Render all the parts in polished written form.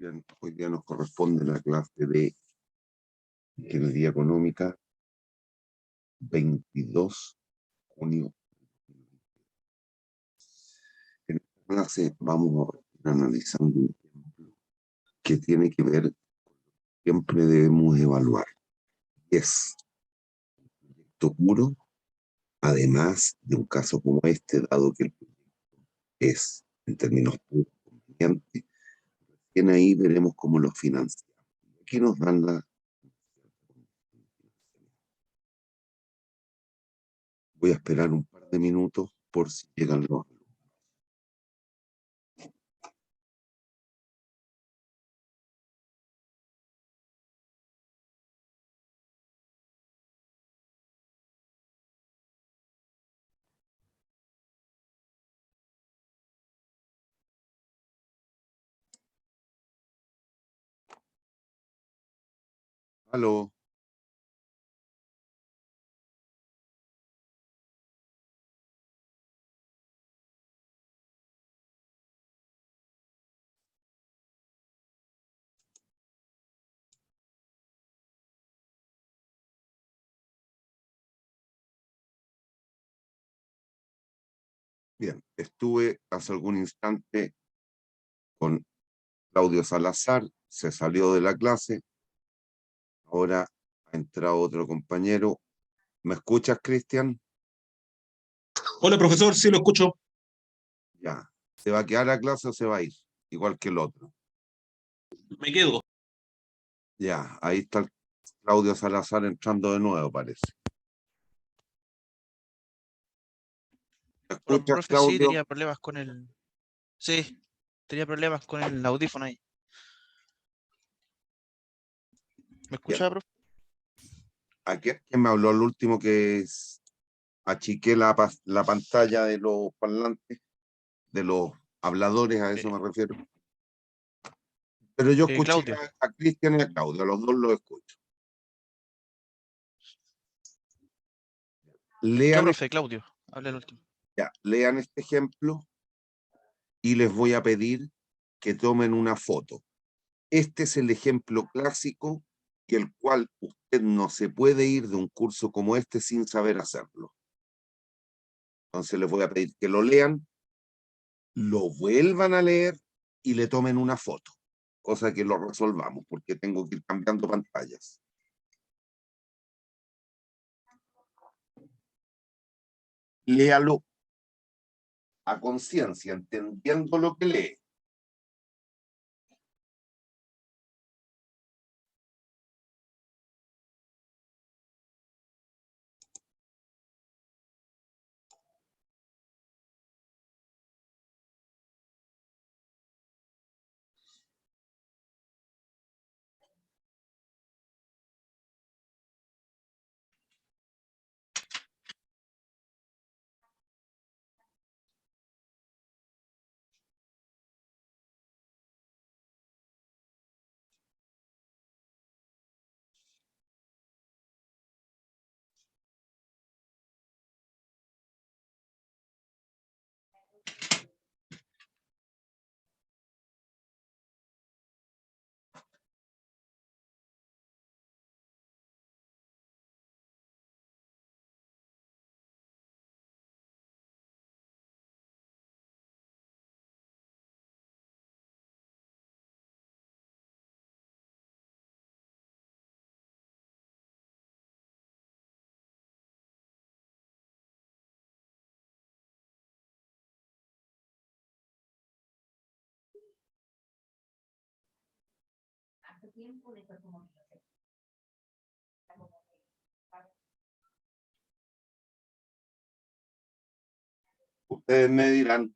Bien, hoy día nos corresponde la clase de Ingeniería Económica, 22 de junio. En esta clase vamos a ir analizando un ejemplo que tiene que ver, siempre debemos evaluar. Es proyecto puro, además de un caso como este, dado que el proyecto es, en términos puros, conveniente, en ahí veremos cómo lo financiamos. Aquí nos dan la... Voy a esperar un par de minutos por si llegan los... Aló. Bien, estuve hace algún instante con Claudio Salazar, se salió de la clase, ahora ha entrado otro compañero. ¿Me escuchas, Cristian? Hola, profesor, sí lo escucho. Ya. ¿Se va a quedar la clase o se va a ir? Igual que el otro. Me quedo. Ya, ahí está Claudio Salazar entrando de nuevo, parece. ¿Me Hola, escuchas, profe, sí, Claudio? tenía problemas con el... Sí, tenía problemas con el audífono ahí. ¿Me Bien. escuchaba, profe? Aquí ¿quién me habló al último que achiqué la pantalla de los parlantes, de los habladores, a eso me refiero? Pero yo escuché Claudio. a Cristian y a Claudio, a los dos los escucho. ¿Qué, Lean, profe? Claudio. Habla el último. lean este ejemplo y les voy a pedir que tomen una foto. Este es el ejemplo clásico y el cual usted no se puede ir de un curso como este sin saber hacerlo. Entonces les voy a pedir que lo lean, lo vuelvan a leer y le tomen una foto, cosa que lo resolvamos porque tengo que ir cambiando pantallas. Léalo a conciencia, entendiendo lo que lee. Ustedes me dirán.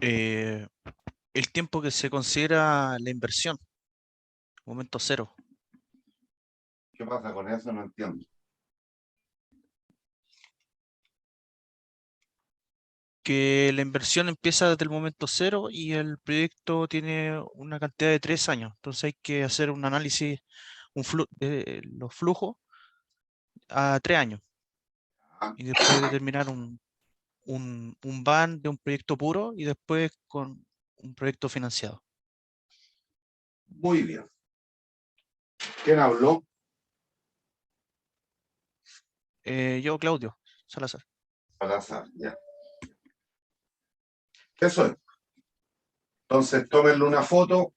El tiempo que se considera la inversión. Momento cero. ¿Qué pasa con eso? No entiendo. que la inversión empieza desde el momento cero y el proyecto tiene una cantidad de 3 años. Entonces hay que hacer un análisis, de los flujos a 3 años Ah, y después determinar un ban de un proyecto puro y después con un proyecto financiado. muy bien. ¿Quién habló? Yo, Claudio Salazar. Salazar, ya. Eso es. Entonces, tómenle una foto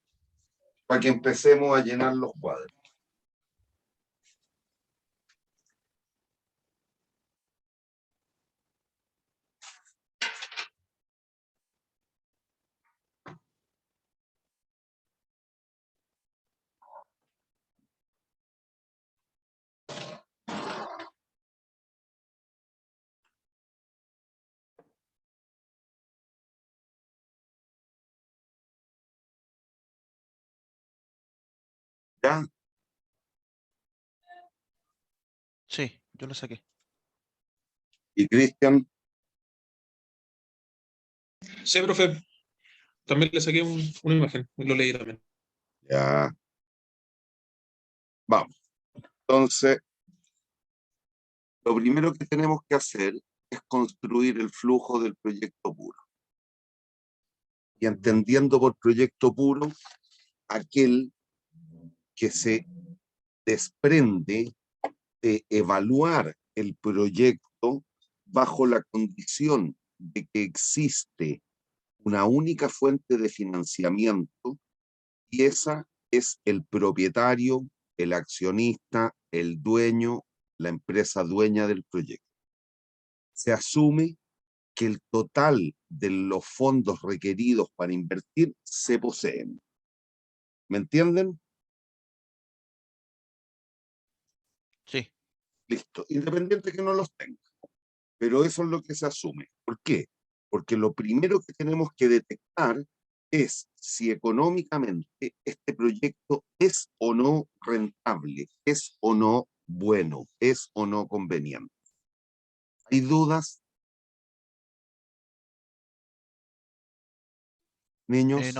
para que empecemos a llenar los cuadros. ¿Ya? Sí, yo lo saqué. Y Cristian, Sí, profe. También le saqué una imagen y lo leí también. ya. Vamos. Entonces, lo primero que tenemos que hacer es construir el flujo del proyecto puro. Y entendiendo por proyecto puro aquel que se desprende de evaluar el proyecto bajo la condición de que existe una única fuente de financiamiento y esa es el propietario, el accionista, el dueño, la empresa dueña del proyecto. Se asume que el total de los fondos requeridos para invertir se poseen. ¿Me entienden? Sí, Listo. Independiente que no los tenga. Pero eso es lo que se asume. ¿Por qué? Porque lo primero que tenemos que detectar es si económicamente este proyecto es o no rentable, es o no bueno, es o no conveniente. ¿Hay dudas, no, niños?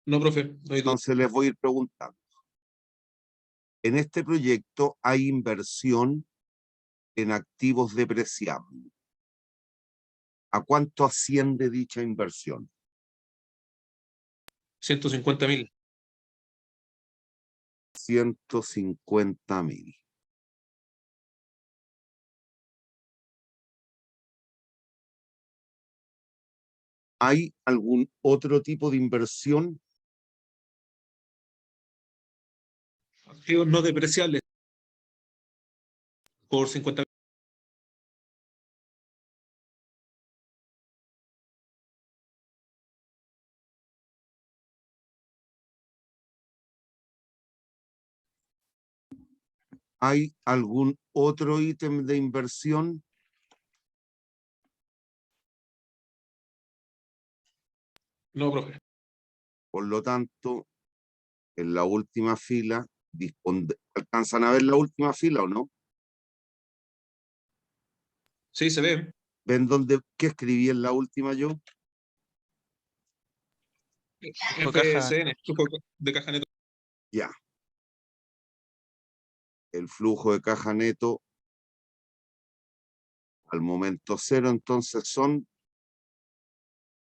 No, profe, no hay duda. Entonces les voy a ir preguntando. En este proyecto hay inversión en activos depreciables. ¿A cuánto asciende dicha inversión? 150.000. 150.000. ¿Hay algún otro tipo de inversión? Activos no depreciables por 50. ¿Hay algún otro ítem de inversión? No, profe. Por lo tanto, en la última fila, ¿alcanzan a ver la última fila o no? Sí, se ve. ¿Ven dónde, qué escribí en la última yo? fue caja. FSN, flujo de caja neto. Ya. El flujo de caja neto al momento cero, entonces son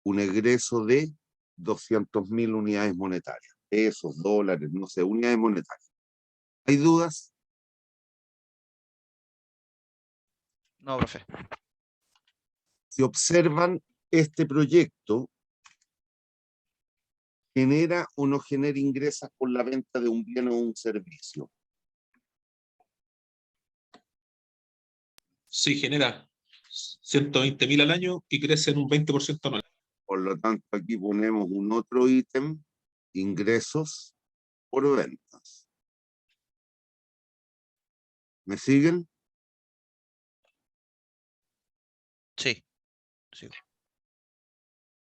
un egreso de 200.000 unidades monetarias. Pesos, dólares, no sé, unidades monetarias. ¿Hay dudas? No, profe. Si observan, este proyecto genera o no genera ingresos por la venta de un bien o un servicio. Sí, genera 120.000 al año y crece en un 20% anual. Por lo tanto, aquí ponemos un otro ítem, ingresos por ventas. ¿Me siguen? Sí, sí.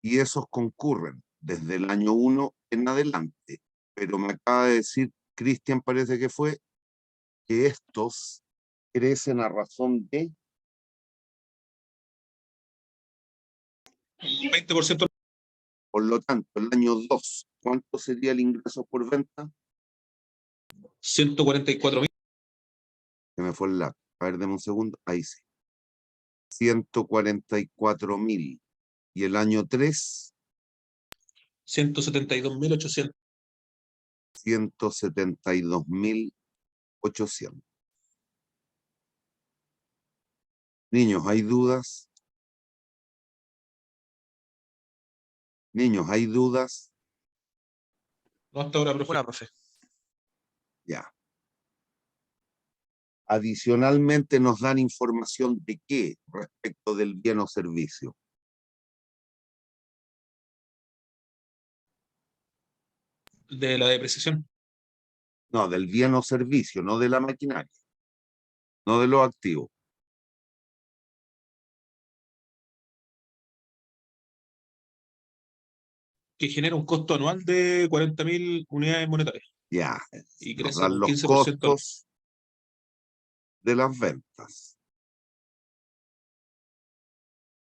Y esos concurren desde el año 1 en adelante. Pero me acaba de decir, Cristian parece que fue, que estos crecen a razón de 20%. Por lo tanto, el año 2, ¿cuánto sería el ingreso por venta? 144.000. Se me fue el lápiz. A ver, deme un segundo. Ahí sí. 144.000. Y el año 3, 172.800. 172.800. Niños, ¿hay dudas? Niños, ¿hay dudas? No hasta ahora, profe. Una, profe. Ya. Adicionalmente nos dan información de qué respecto del bien o servicio. De la depreciación. No, del bien o servicio, no de la maquinaria, no de los activos. Que genera un costo anual de 40.000 unidades monetarias. Ya, Y nos crece dan un los 15%. costos de las ventas.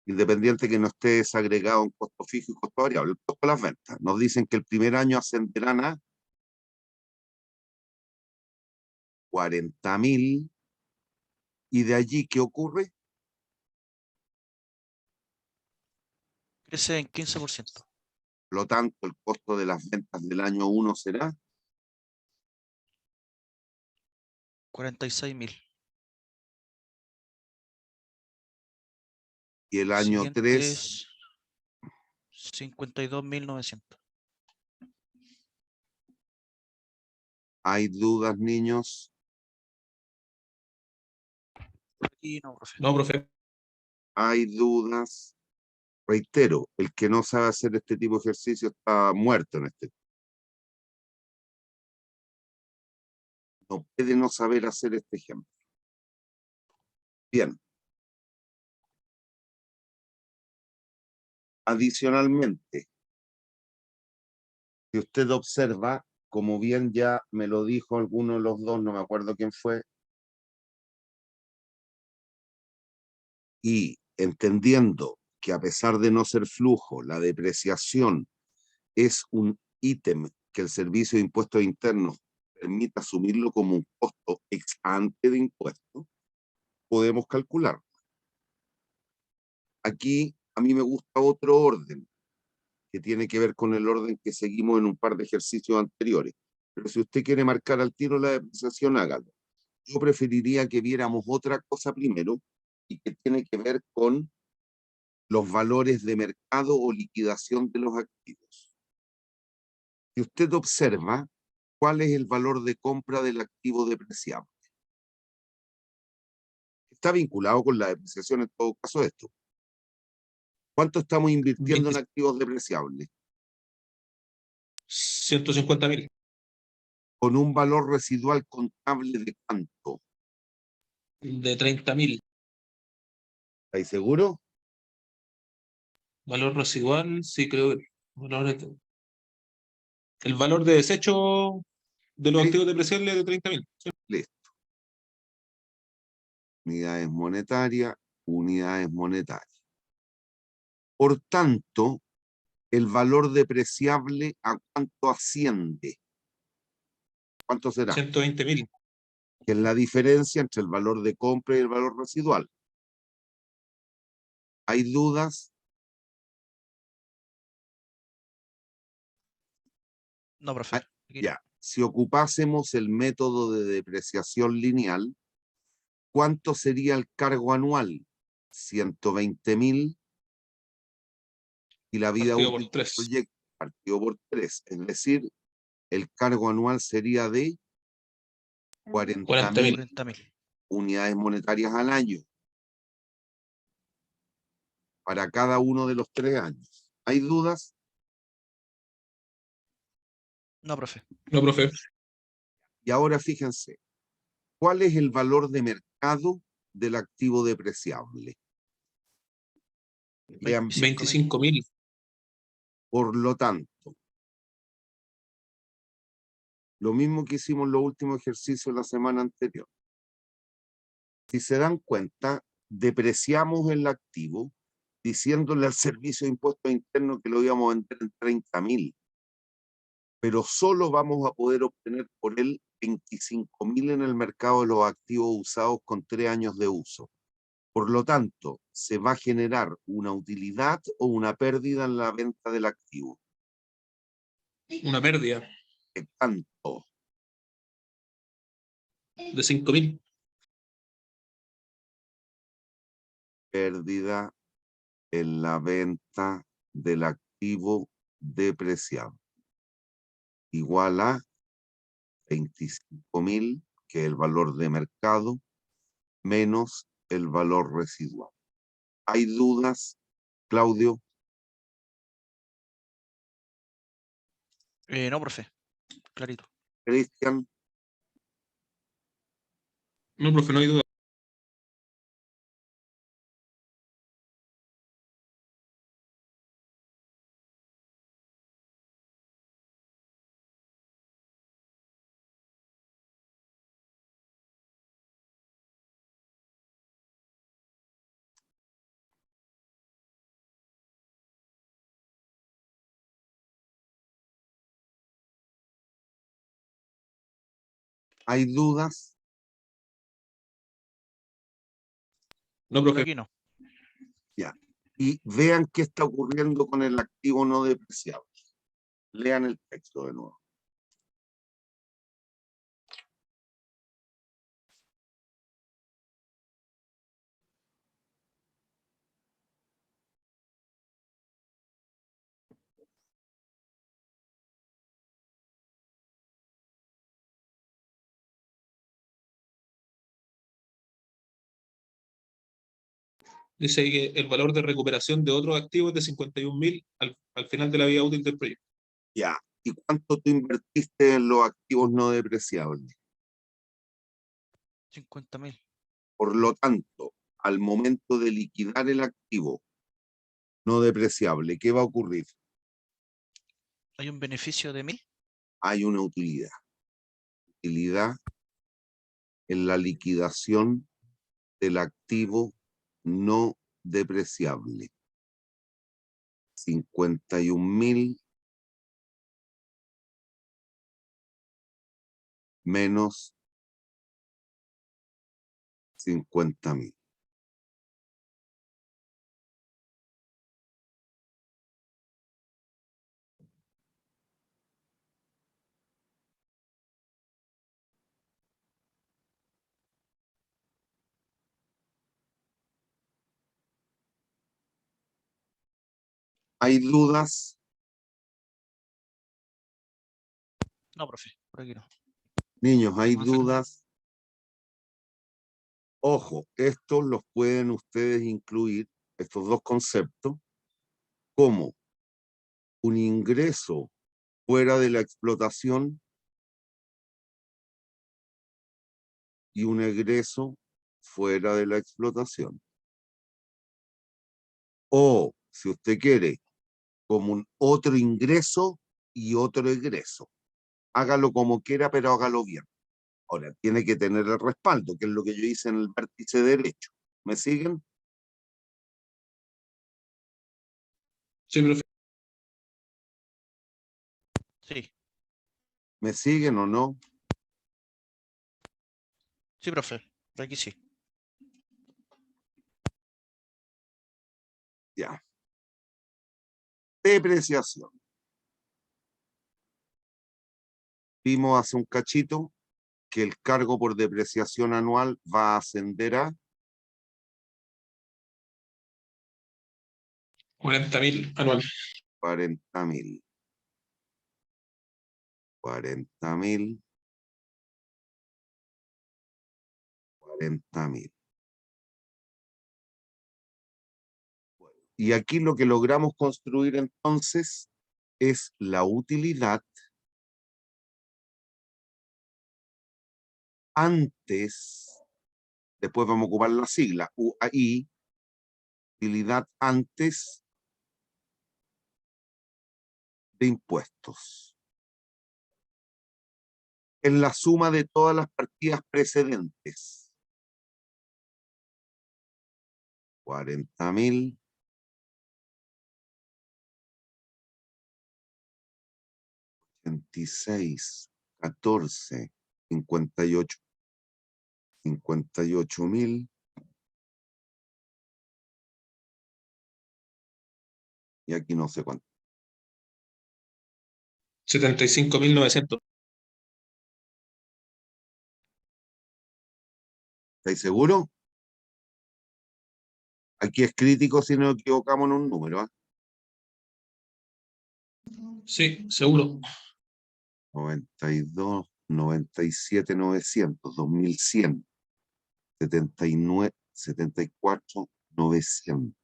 Independiente que no esté desagregado en costo fijo y costo variable, el costo de las ventas. Nos dicen que el primer año ascenderán a 40.000 y de allí, ¿qué ocurre? Crece en 15%. Por lo tanto, el costo de las ventas del año 1 será 46.000. y el año Siguiente 3, es 52.900. ¿hay dudas, niños? Aquí no, profe. No, profe. ¿Hay dudas? Reitero, el que no sabe hacer este tipo de ejercicio está muerto en este. No puede no saber hacer este ejemplo. Bien. Adicionalmente, si usted observa, como bien ya me lo dijo alguno de los dos, no me acuerdo quién fue, y entendiendo que a pesar de no ser flujo, la depreciación es un ítem que el Servicio de Impuestos Internos permite asumirlo como un costo ex ante de impuestos, podemos calcular. Aquí a mí me gusta otro orden, que tiene que ver con el orden que seguimos en un par de ejercicios anteriores. Pero si usted quiere marcar al tiro la depreciación, hágalo. Yo preferiría que viéramos otra cosa primero y que tiene que ver con los valores de mercado o liquidación de los activos. Si usted observa, ¿cuál es el valor de compra del activo depreciable? Está vinculado con la depreciación en todo caso esto. ¿Cuánto estamos invirtiendo en activos depreciables? 150.000. Con un valor residual contable de ¿cuánto? De 30.000. ¿Estáis seguro? Valor residual, sí, creo que. El valor de desecho de los Sí. activos depreciables es de 30.000. Sí. Listo. Unidades monetarias, unidades monetarias. Por tanto, el valor depreciable, ¿a cuánto asciende? ¿Cuánto será? 120.000. Que es la diferencia entre el valor de compra y el valor residual. ¿Hay dudas? No, profe. Aquí no. Ya. Si ocupásemos el método de depreciación lineal, ¿cuánto sería el cargo anual? 120.000 y la vida Partido útil por del 3. proyecto partido por 3. Es decir, el cargo anual sería de 40.000 40.000. unidades monetarias al año para cada uno de los 3 años. ¿Hay dudas? No, profe. No, profe. Y ahora fíjense, ¿cuál es el valor de mercado del activo depreciable? Vean, 25.000. por lo tanto, lo mismo que hicimos en los últimos ejercicios la semana anterior. Si se dan cuenta, depreciamos el activo diciéndole al Servicio de Impuestos Internos que lo íbamos a vender en 30.000, pero solo vamos a poder obtener por él 25.000 en el mercado de los activos usados con 3 años de uso. Por lo tanto, se va a generar una utilidad o una pérdida en la venta del activo. Una pérdida ¿Qué tanto? de 5.000. Pérdida en la venta del activo depreciado. Igual a 25.000, que es el valor de mercado, menos el valor residual. ¿Hay dudas, Claudio? No, profe. Clarito. Cristian, No, profe, no hay duda. ¿hay dudas? No, Por profe. aquí no. Ya. Y vean qué está ocurriendo con el activo no depreciable. Lean el texto de nuevo. Dice ahí que el valor de recuperación de otros activos es de 51.000 al final de la vida útil del proyecto. Ya. ¿Y cuánto tú invertiste en los activos no depreciables? 50.000. Por lo tanto, al momento de liquidar el activo no depreciable, ¿qué va a ocurrir? Hay un beneficio de 1.000. Hay una utilidad. Utilidad en la liquidación del activo no depreciable. 51.000 menos 50.000. ¿Hay dudas? No, profe. Por aquí no. Niños, ¿hay No, profe. dudas? Ojo, estos los pueden ustedes incluir, estos dos conceptos, como un ingreso fuera de la explotación y un egreso fuera de la explotación. O, si usted quiere, como un otro ingreso y otro egreso. Hágalo como quiera, pero hágalo bien. Ahora, tiene que tener el respaldo, que es lo que yo hice en el vértice derecho. ¿Me siguen? Sí, profe. Sí. ¿Me siguen o no? Sí, profe. Por aquí sí. Ya. Depreciación. Vimos hace un cachito que el cargo por depreciación anual va a ascender a 40.000 anual. 40.000. 40.000. 40.000. Y aquí lo que logramos construir entonces es la utilidad antes, después vamos a ocupar la sigla, UAI, utilidad antes de impuestos. Es la suma de todas las partidas precedentes. 40.000 26, 14, 58. 58.000. Y aquí no sé cuánto. 75.900. ¿Estáis seguros? Aquí es crítico si nos equivocamos en un número. ¿Ah? Sí, seguro. 92, 97, 900, 2100, 79, 74, 900,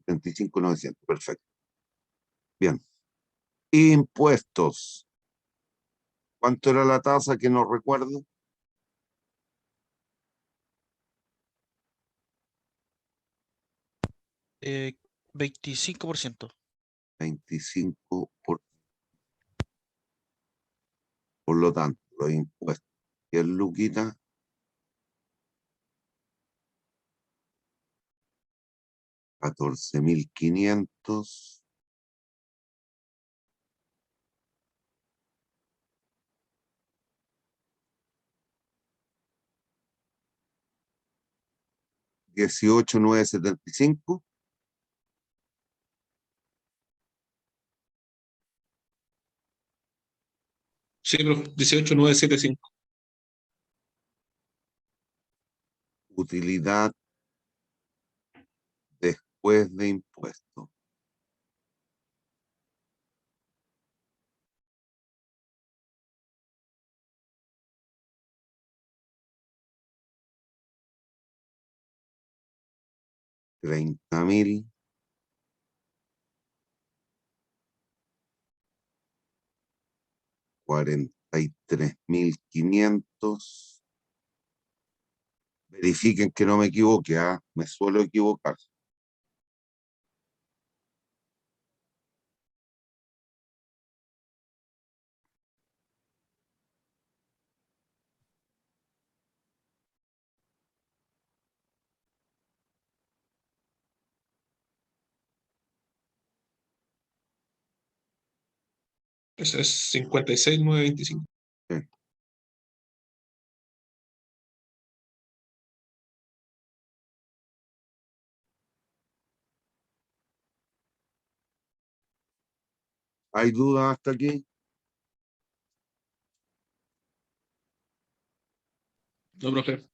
75, 900. Perfecto. Bien. Impuestos. ¿Cuánto era la tasa que no recuerdo? 25%. 25 por lo tanto, los impuestos. ¿Qué es Luquita? 14.500. $18.975. Sí, profe. 18.975. Utilidad después de impuestos. $30.000. $43.500. Verifiquen que no me equivoque, ¿ah? Me suelo equivocar. Eso es 56.925. Sí. ¿Hay dudas hasta aquí? No, profe.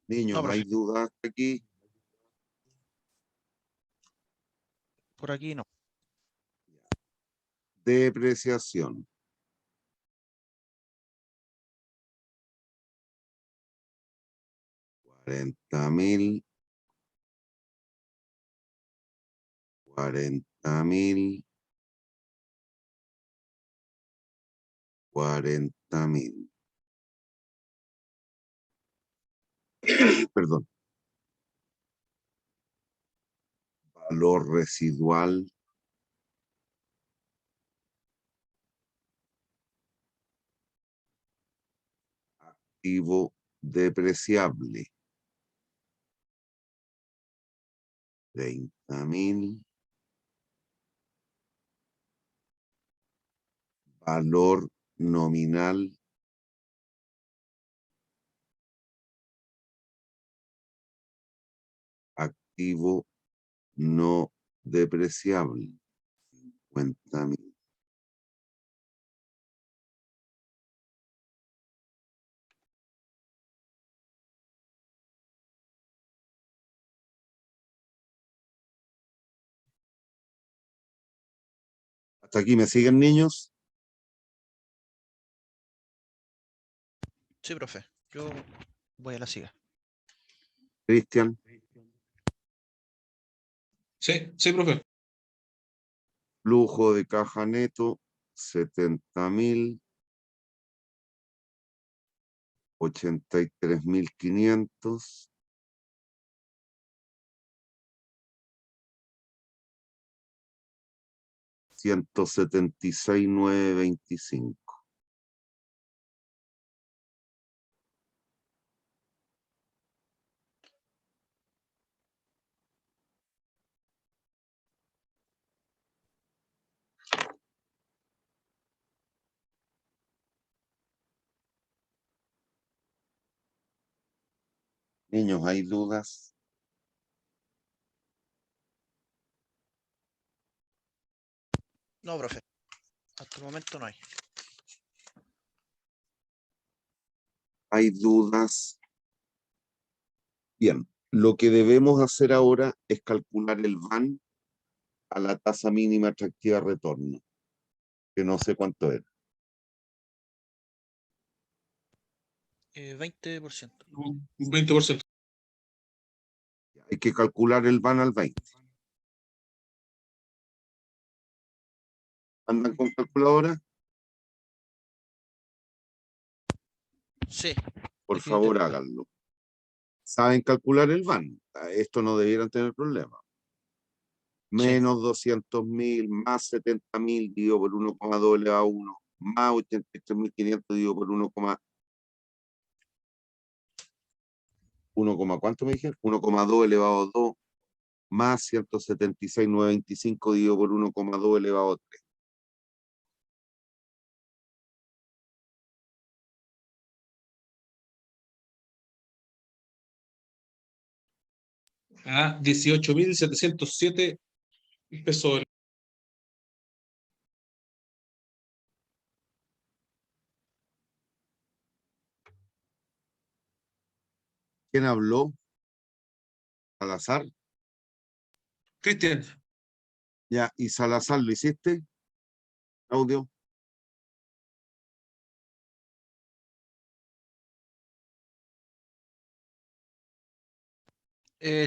Niños, No, ¿hay profe, dudas hasta aquí? por aquí no. Depreciación. $40.000. $40.000. $40.000. Perdón. Valor residual. Activo depreciable. 30.000. Valor nominal. Activo no depreciable. 50.000. ¿Hasta aquí me siguen, niños? Sí, profe. Yo voy a la siga. Cristian. Sí, sí, profe. Flujo de caja neto, 70.000. 83.500. $176.925. Niños, ¿hay dudas? No, profe. Hasta el momento no hay. ¿Hay dudas? Bien, lo que debemos hacer ahora es calcular el VAN a la tasa mínima atractiva de retorno, que no sé cuánto era. 20%. Un 20%. Hay que calcular el VAN al 20. ¿Andan con calculadora? Sí. Por Hay que favor, intentar. háganlo. ¿Saben calcular el VAN? Esto no debieran tener problema. Sí. Menos 200.000, más 70.000 dividido por 1,2 elevado a 1, más 83.500 dividido por 1, 1, ¿cuánto me dije? 1,2 elevado a 2, más 176.925 dividido por 1,2 elevado a 3. A 18.707 pesos. ¿Quién habló? Salazar. Cristian, Ya, ¿y Salazar lo hiciste? Audio.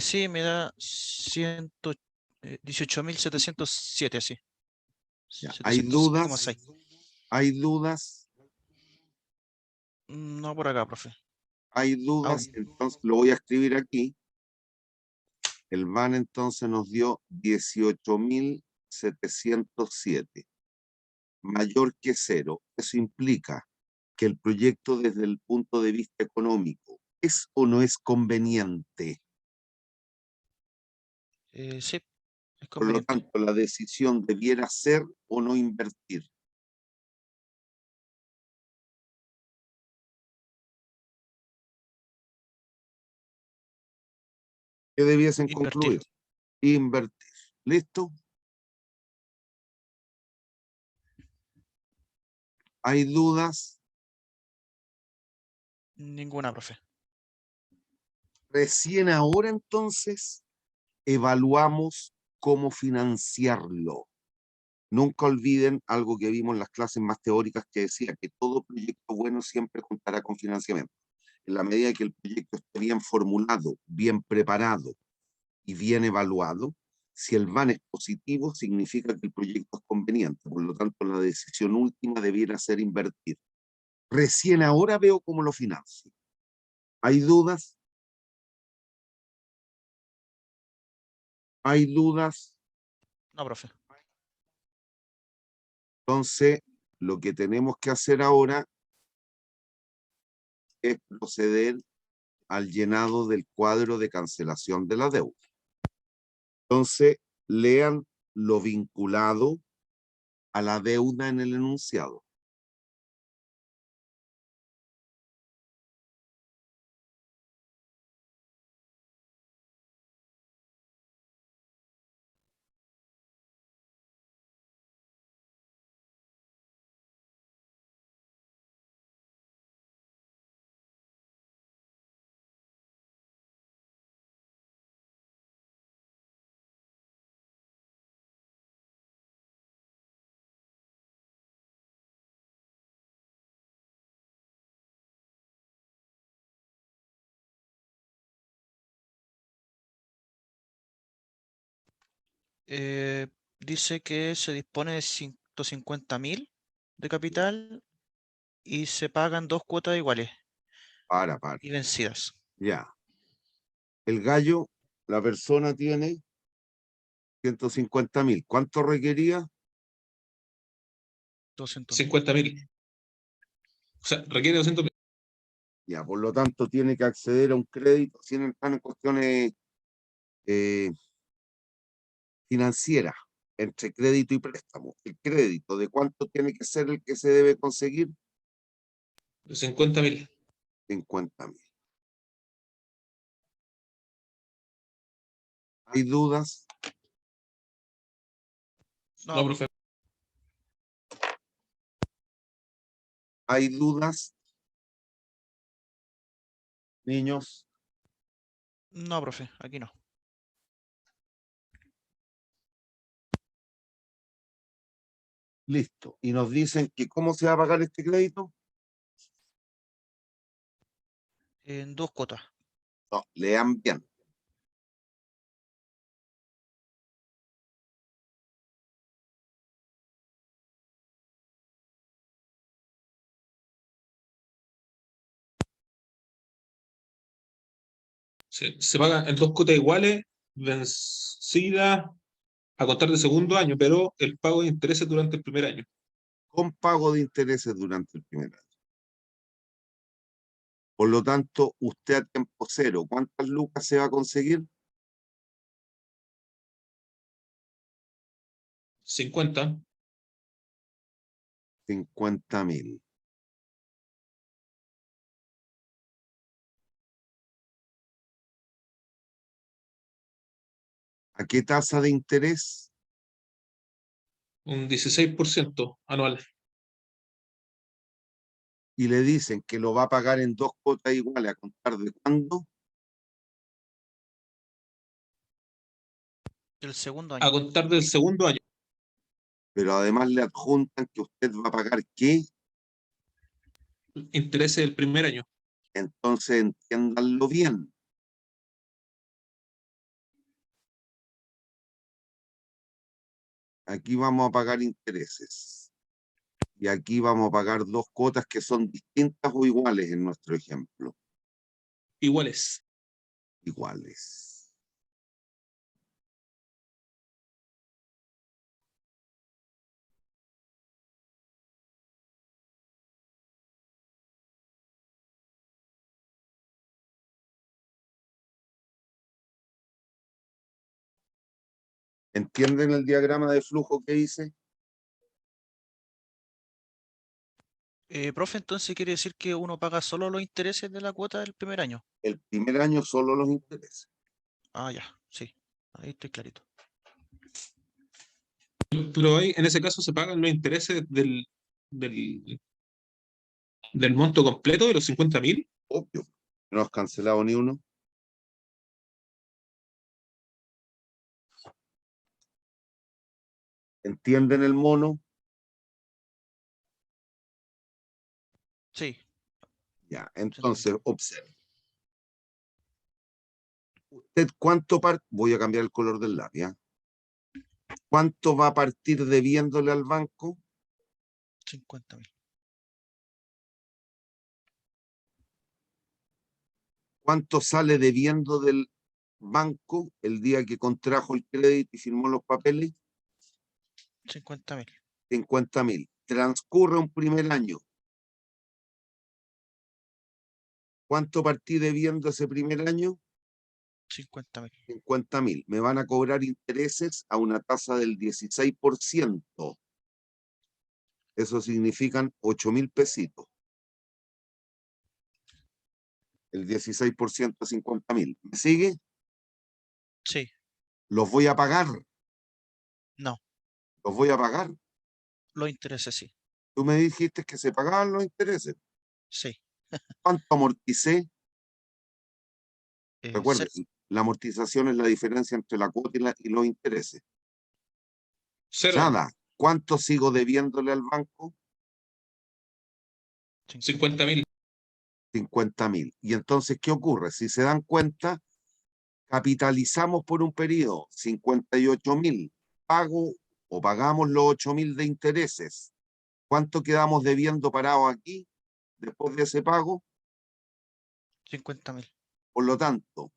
Sí, me da 18.707, sí. Ya. ¿Hay dudas? 705,6. ¿Hay dudas? No por acá, profe. ¿Hay dudas? Entonces lo voy a escribir aquí. El VAN entonces nos dio 18.707, mayor que cero. Eso implica que el proyecto desde el punto de vista económico es o no es conveniente. Sí, es Por lo conveniente. tanto, la decisión debiera ser o no invertir. ¿Qué debiesen Invertir. concluir? Invertir. ¿Listo? ¿Hay dudas? Ninguna, profe. Recién ahora entonces evaluamos cómo financiarlo. Nunca olviden algo que vimos en las clases más teóricas que decía que todo proyecto bueno siempre contará con financiamiento. En la medida que el proyecto esté bien formulado, bien preparado y bien evaluado, si el VAN es positivo, significa que el proyecto es conveniente. Por lo tanto, la decisión última debiera ser invertir. Recién ahora veo cómo lo financio. ¿Hay dudas? ¿Hay dudas? No, profe. Entonces, lo que tenemos que hacer ahora es proceder al llenado del cuadro de cancelación de la deuda. Entonces, lean lo vinculado a la deuda en el enunciado. Dice que se dispone de 150.000 de capital y se pagan 2 cuotas iguales Para. y vencidas. Ya. El gallo, la persona tiene 150.000. ¿Cuánto requería? 200.000. 50.000. O sea, requiere 200.000. Ya, por lo tanto, tiene que acceder a un crédito sin entrar en cuestiones eh, financieras, entre crédito y préstamo. El crédito, ¿de cuánto tiene que ser el que se debe conseguir? 50.000. 50.000. ¿Hay dudas? No, profe. ¿Hay dudas? Niños, No, profe, aquí no. listo. Y nos dicen que ¿cómo se va a pagar este crédito? En 2 cuotas. No, lean bien. Se paga en 2 cuotas iguales, vencidas a contar del segundo año, pero el pago de intereses durante el primer año. Con pago de intereses durante el primer año. Por lo tanto, usted a tiempo cero, ¿cuántas lucas se va a conseguir? 50. 50.000. ¿A qué tasa de interés? Un 16% anual. Y le dicen que lo va a pagar en 2 cuotas iguales, ¿a contar de cuándo? El segundo A año. contar del segundo año. Pero además le adjuntan que usted va a pagar ¿qué? Intereses del primer año. Entonces entiéndanlo bien. Aquí vamos a pagar intereses. Y aquí vamos a pagar 2 cuotas que son distintas o iguales en nuestro ejemplo. Iguales. Iguales. ¿Entienden el diagrama de flujo que hice? Profe, entonces quiere decir que uno paga solo los intereses de la cuota del primer año. El primer año solo los intereses. Ah, ya, sí. Ahí estoy clarito. Pero ahí, en ese caso se pagan los intereses del monto completo de los 50.000. Obvio. No has cancelado ni uno. ¿Entienden el mono? Sí, Ya, se entiende. entonces observe. ¿Usted voy a cambiar el color del lápiz, ¿ah? ¿Cuánto va a partir debiéndole al banco? 50.000. ¿Cuánto sale debiendo del banco el día que contrajo el crédito y firmó los papeles? 50.000. 50.000. Transcurre un primer año. ¿Cuánto partí debiendo ese primer año? 50.000. 50.000. Me van a cobrar intereses a una tasa del 16%. Eso significan 8.000 pesitos. El 16% de 50.000. ¿Me sigue? Sí, Los voy a pagar. no. Los voy a pagar. Los intereses sí. Tú me dijiste que se pagaban los intereses. Sí. ¿Cuánto amorticé? Recuerde, Cero. la amortización es la diferencia entre la cuota y los intereses. Cero. Nada. ¿Cuánto sigo debiéndole al banco? 50.000. 50.000. Y entonces, ¿qué ocurre? Si se dan cuenta, capitalizamos por un periodo 58.000. Pago o pagamos los 8.000 de intereses. ¿Cuánto quedamos debiendo parados aquí después de ese pago? 50.000. Por lo tanto,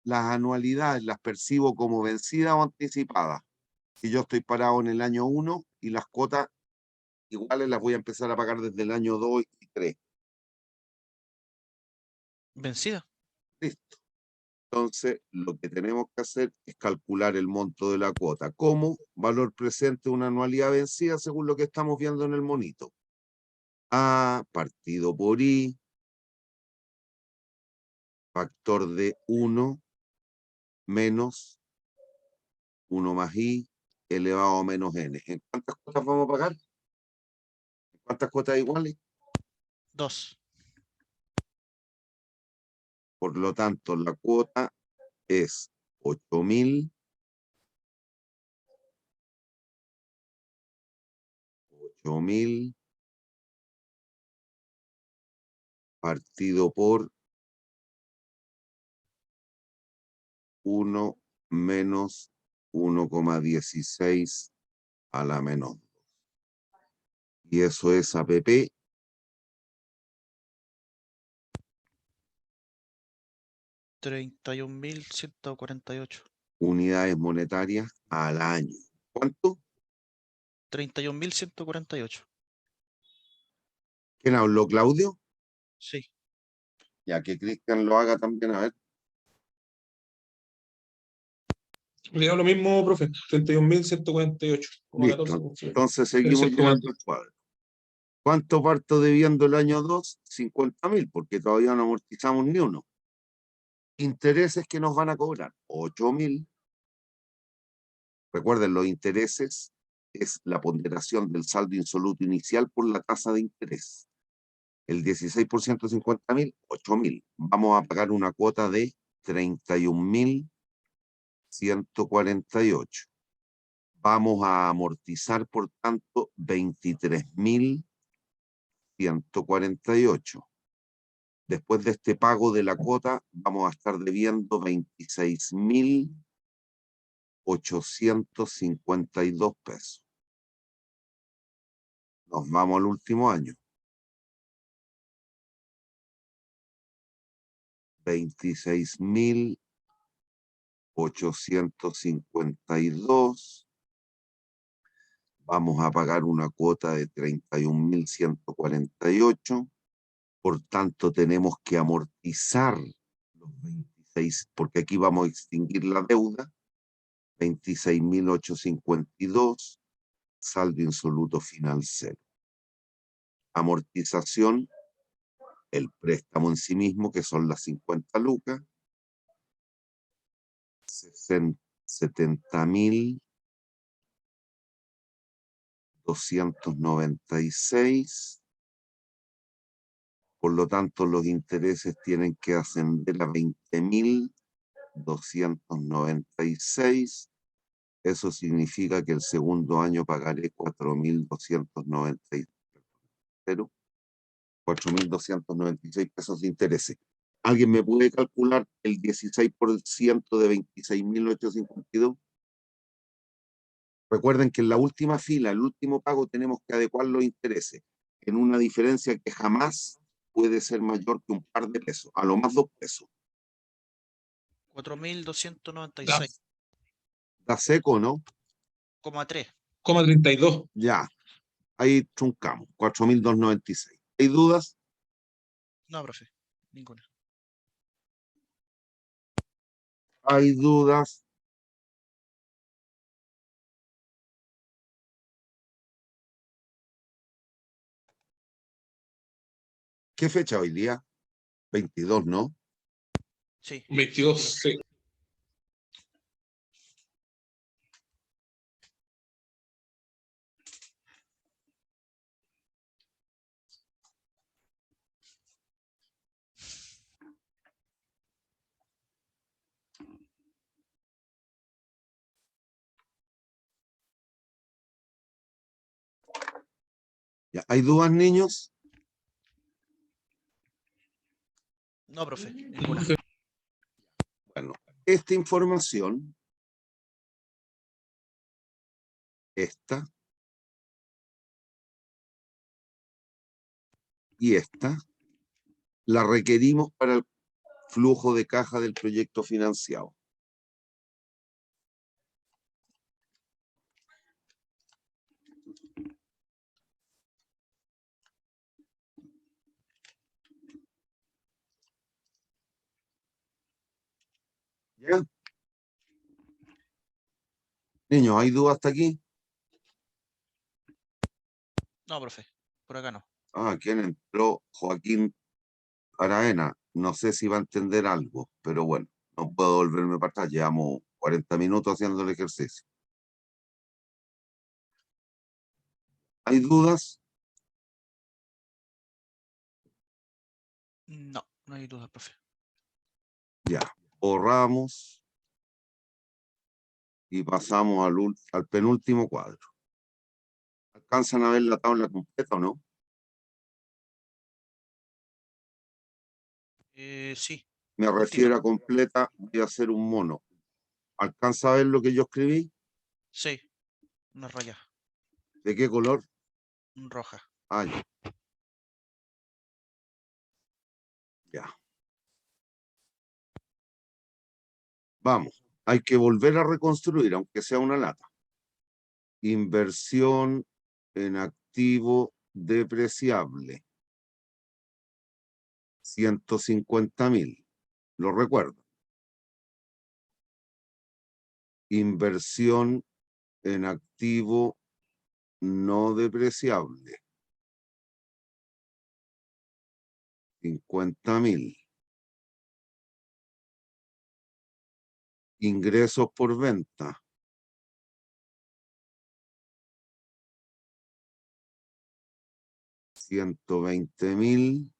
las anualidades las percibo como vencidas o anticipadas. Si yo estoy parado en el año 1 y las cuotas iguales las voy a empezar a pagar desde el año 2 y 3. Vencida. Listo. Entonces, lo que tenemos que hacer es calcular el monto de la cuota como valor presente de una anualidad vencida según lo que estamos viendo en el monito. A partido por I factor de 1 menos 1 más i elevado a menos n. ¿En cuántas cuotas vamos a pagar? ¿En cuántas cuotas iguales? 2. Por lo tanto, la cuota es 8.000 partido por 1 menos 1,16 a la menos 2. Y eso es APP 31.148. unidades monetarias al año. ¿Cuánto? 31.148. ¿Quién habló, Claudio? Sí. Ya que Cristian lo haga también, a ver. Le da lo mismo, profe. 31.148. Listo. Entonces seguimos Excepto llenando el cuadro. ¿Cuánto parto debiendo el año 2? 50.000, porque todavía no amortizamos ni uno. Intereses que nos van a cobrar 8.000. Recuerden, los intereses es la ponderación del saldo insoluto inicial por la tasa de interés. El 16% de 50.000, 8.000. Vamos a pagar una cuota de 31.148. Vamos a amortizar, por tanto, 23.148. Después de este pago de la cuota, vamos a estar debiendo 26.852 pesos. Nos vamos al último año. 26.852. Vamos a pagar una cuota de 31.148. Por tanto, tenemos que amortizar los 26, porque aquí vamos a extinguir la deuda. 26.852, saldo insoluto final 0. Amortización, el préstamo en sí mismo, que son las 50 lucas. 70.296. Por lo tanto, los intereses tienen que ascender a 20.296. Eso significa que el segundo año pagaré 4.296 pesos de intereses. ¿Alguien me puede calcular el 16% de 26.852? Recuerden que en la última fila, el último pago, tenemos que adecuar los intereses en una diferencia que jamás puede ser mayor que un par de pesos, a lo más 2 pesos. 4.296,3. Da seco, ¿no? 32. Ya, ahí truncamos, 4.296. ¿Hay dudas? No, profe, ninguna. ¿Hay dudas? ¿Qué fecha hoy día? 22, ¿no? Sí. 22, sí. Ya, ¿hay dudas, niños? No, profe, ninguna. Bueno, esta información, esta y esta, la requerimos para el flujo de caja del proyecto financiado. ¿Ya? Niños, ¿hay dudas hasta aquí? No, profe, por acá no. Ah, ¿quién entró? Joaquín Araena. no sé si va a entender algo, pero bueno, no puedo volverme para atrás. Llevamos 40 minutos haciendo el ejercicio. ¿Hay dudas? No, no hay duda, profe. Ya, borramos y pasamos al penúltimo cuadro. ¿Alcanzan a ver la tabla completa o no? Sí, Me justito. refiero a completa, voy a hacer un mono. ¿Alcanza a ver lo que yo escribí? Sí, una raya ¿De qué color? roja. Ah, ya. Ya. Vamos, hay que volver a reconstruir, aunque sea una lata. Inversión en activo depreciable. 150.000. Lo recuerdo. Inversión en activo no depreciable. 50.000. Ingresos por venta. 120.000.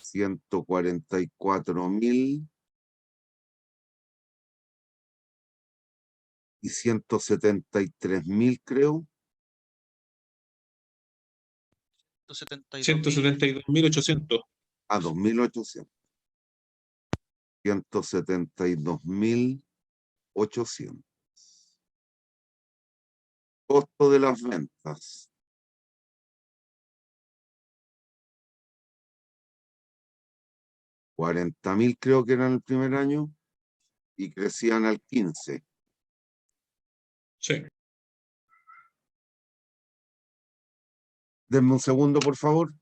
144.000 y 173.000, creo. 172.000. 172.800. A 2.800. 172.800. Costo de las ventas. 40.000 creo que eran el primer año y crecían al 15. Sí. Denme un segundo, por favor.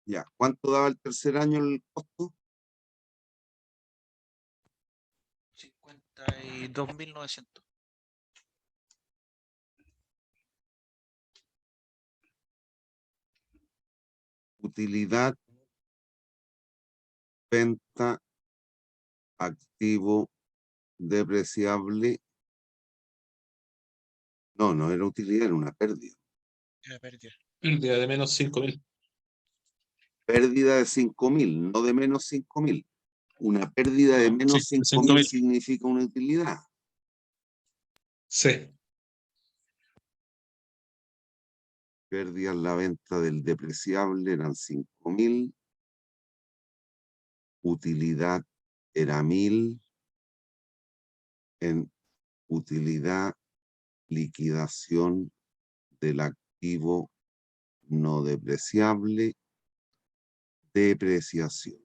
Ya, ¿cuánto daba el tercer año el costo? 52.900. Utilidad, venta, activo, depreciable. No, no era utilidad, era una pérdida. Era pérdida. Pérdida de menos 5.000. Pérdida de 5.000, no de menos 5.000. Una pérdida de No, menos sí, de 5.000 5.000. significa una utilidad. Sí. Pérdida en la venta del depreciable eran 5.000. Utilidad era 1.000. En utilidad, liquidación del activo no depreciable, depreciación.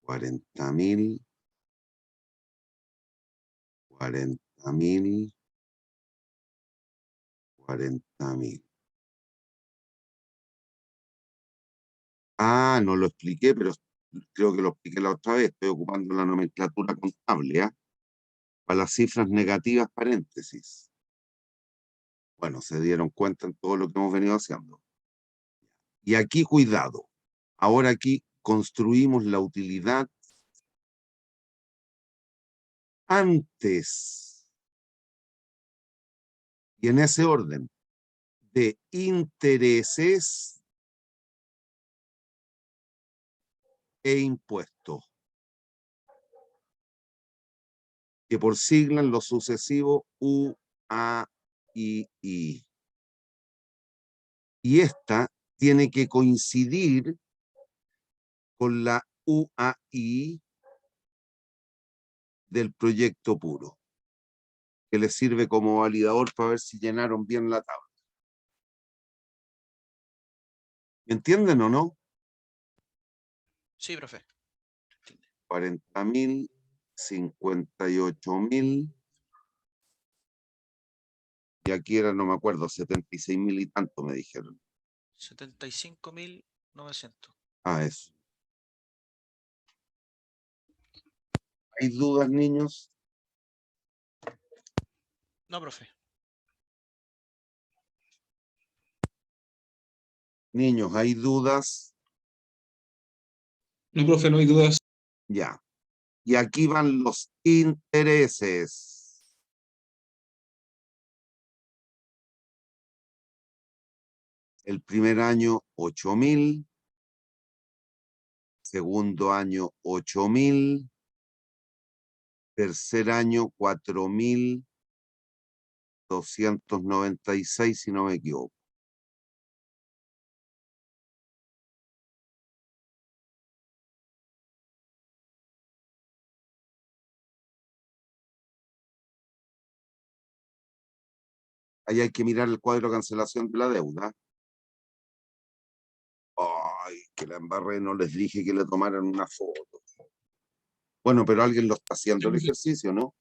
40.000, 40.000, 40.000. Ah, no lo expliqué, pero creo que lo expliqué la otra vez. Estoy ocupando la nomenclatura contable, ¿ah? Para las cifras negativas, paréntesis. Bueno, se dieron cuenta en todo lo que hemos venido haciendo. Y aquí, cuidado. Ahora aquí construimos la utilidad antes, y en ese orden, de intereses e impuestos, que por sigla en lo sucesivo U, A, I. Y esta tiene que coincidir con la UAI del proyecto puro, que les sirve como validador para ver si llenaron bien la tabla. ¿Entienden o no? Sí, profe. 40.000, 58.000, y aquí era, no me acuerdo, 76.000 y tanto me dijeron. 75.900. Ah, eso. ¿Hay dudas, niños? No, profe. Niños, ¿hay dudas? No, profe, no hay dudas. Ya. Y aquí van los intereses. El primer año, 8.000. Segundo año, 8.000. Tercer año, 4.296, si no me equivoco. Ahí hay que mirar el cuadro de cancelación de la deuda. Ay, que la embarré, no les dije que le tomaran una foto. Bueno, pero alguien lo está haciendo el ejercicio, ¿no?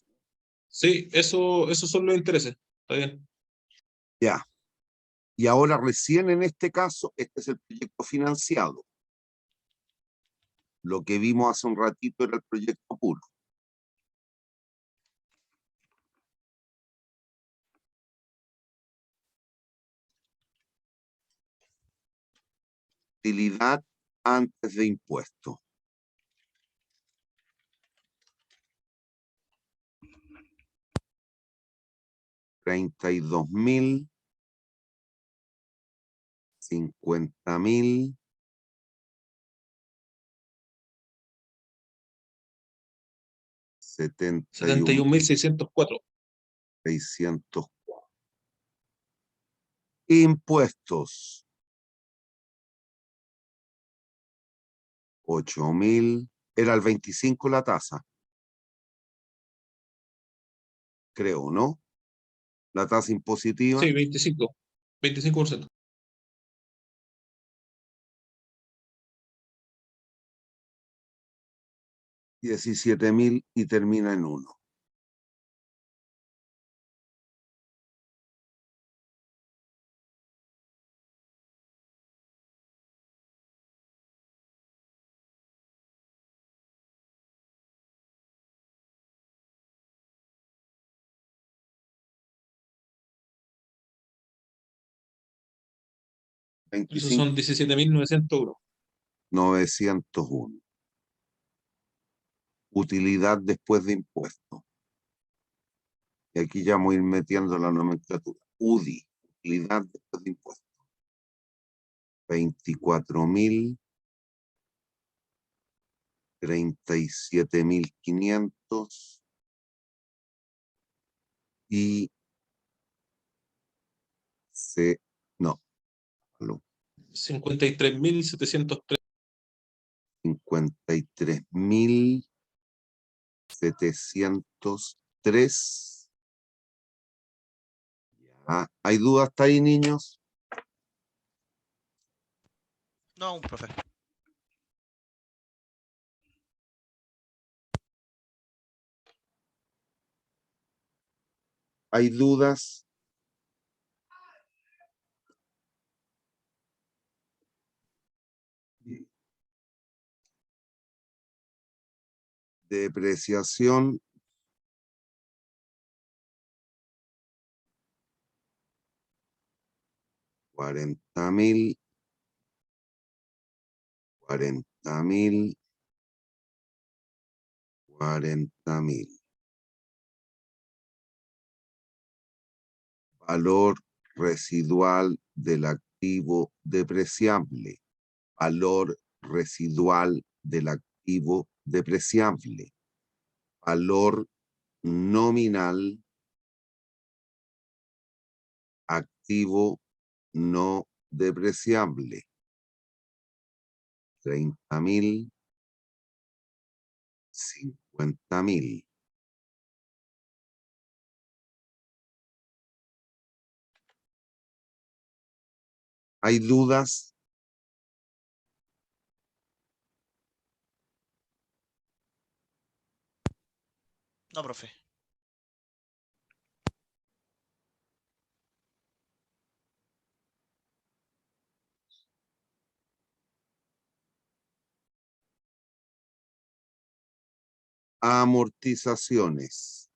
Sí, esos son los intereses. Está bien. Ya. Y ahora recién en este caso, este es el proyecto financiado. Lo que vimos hace un ratito era el proyecto puro. Utilidad antes de impuestos. $32.000, 50.000, 71.604. 600. Impuestos, 8.000. Era el 25 la tasa, creo, ¿no? La tasa impositiva. Sí, 25. 25%. 17.000 y termina en 1. Esos son 17.901. 901. Utilidad después de impuestos. Y aquí ya vamos a ir metiendo la nomenclatura. UDI, utilidad después de impuestos. 24.000, 37.500 y no, 53.703. 53.703. ¿Hay dudas hasta ahí, niños? No, un profe. ¿Hay dudas? Depreciación. $40.000. 40.000. 40.000. Valor residual del activo depreciable. Valor residual del activo depreciable. Valor nominal. Activo no depreciable. 30.000. 50.000. ¿Hay dudas? No, profe. Amortizaciones.